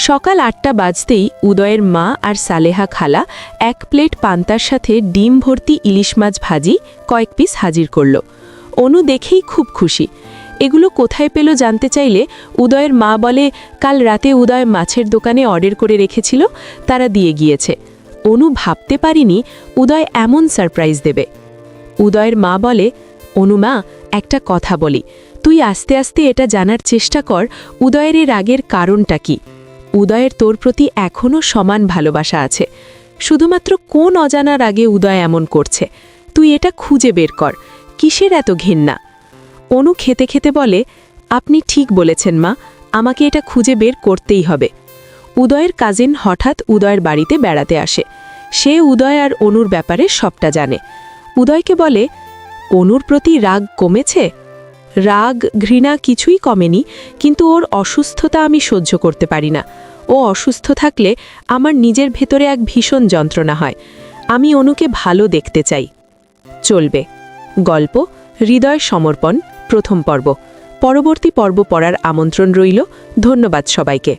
[SPEAKER 4] সকাল 8টা বাজতেই উদয়ের মা আর সালেহা খালা 1 প্লেট পান্তার সাথে ডিম ভর্তি ইলিশ মাছ ভাজি কয়েক পিস হাজির করল। অনু দেখেই খুব খুশি। এগুলো কোথায় পেল জানতে চাইলে উদয়ের মা বলে, কাল রাতে উদয় মাছের দোকানে অর্ডার করে রেখেছিল, তারা দিয়ে গিয়েছে। অনু ভাবতে পারিনি উদয় এমন সারপ্রাইজ দেবে। উদয়ের মা বলে, অনু মা, একটা কথা বলি, তুই আস্তে আস্তে এটা জানার চেষ্টা কর উদয়ের এই রাগের কারণটা কি। উদয়ের তোর প্রতি এখনও সমান ভালোবাসা আছে। শুধুমাত্র কোন অজানা রাগে উদয় এমন করছে, তুই এটা খুঁজে বের কর। কিসের এত ঘৃণা? অনু খেতে খেতে বলে, আপনি ঠিক বলেছেন মা, আমাকে এটা খুঁজে বের করতেই হবে। উদয়ের কাজিন হঠাৎ উদয়ের বাড়িতে বেড়াতে আসে। সে উদয় আর অনুর ব্যাপারে সবটা জানে। উদয়কে বলে, অনুর প্রতি রাগ কমেছে? রাগ ঘৃণা কিছুই কমেনি, কিন্তু ওর অসুস্থতা আমি সহ্য করতে পারি না। ও অসুস্থ থাকলে আমার নিজের ভেতরে এক ভীষণ যন্ত্রণা হয়। আমি অনুকে ভালো দেখতে চাই। চলবে। গল্প হৃদয় সমর্পণ, প্রথম পর্ব। পরবর্তী পর্ব পড়ার আমন্ত্রণ রইল। ধন্যবাদ সবাইকে।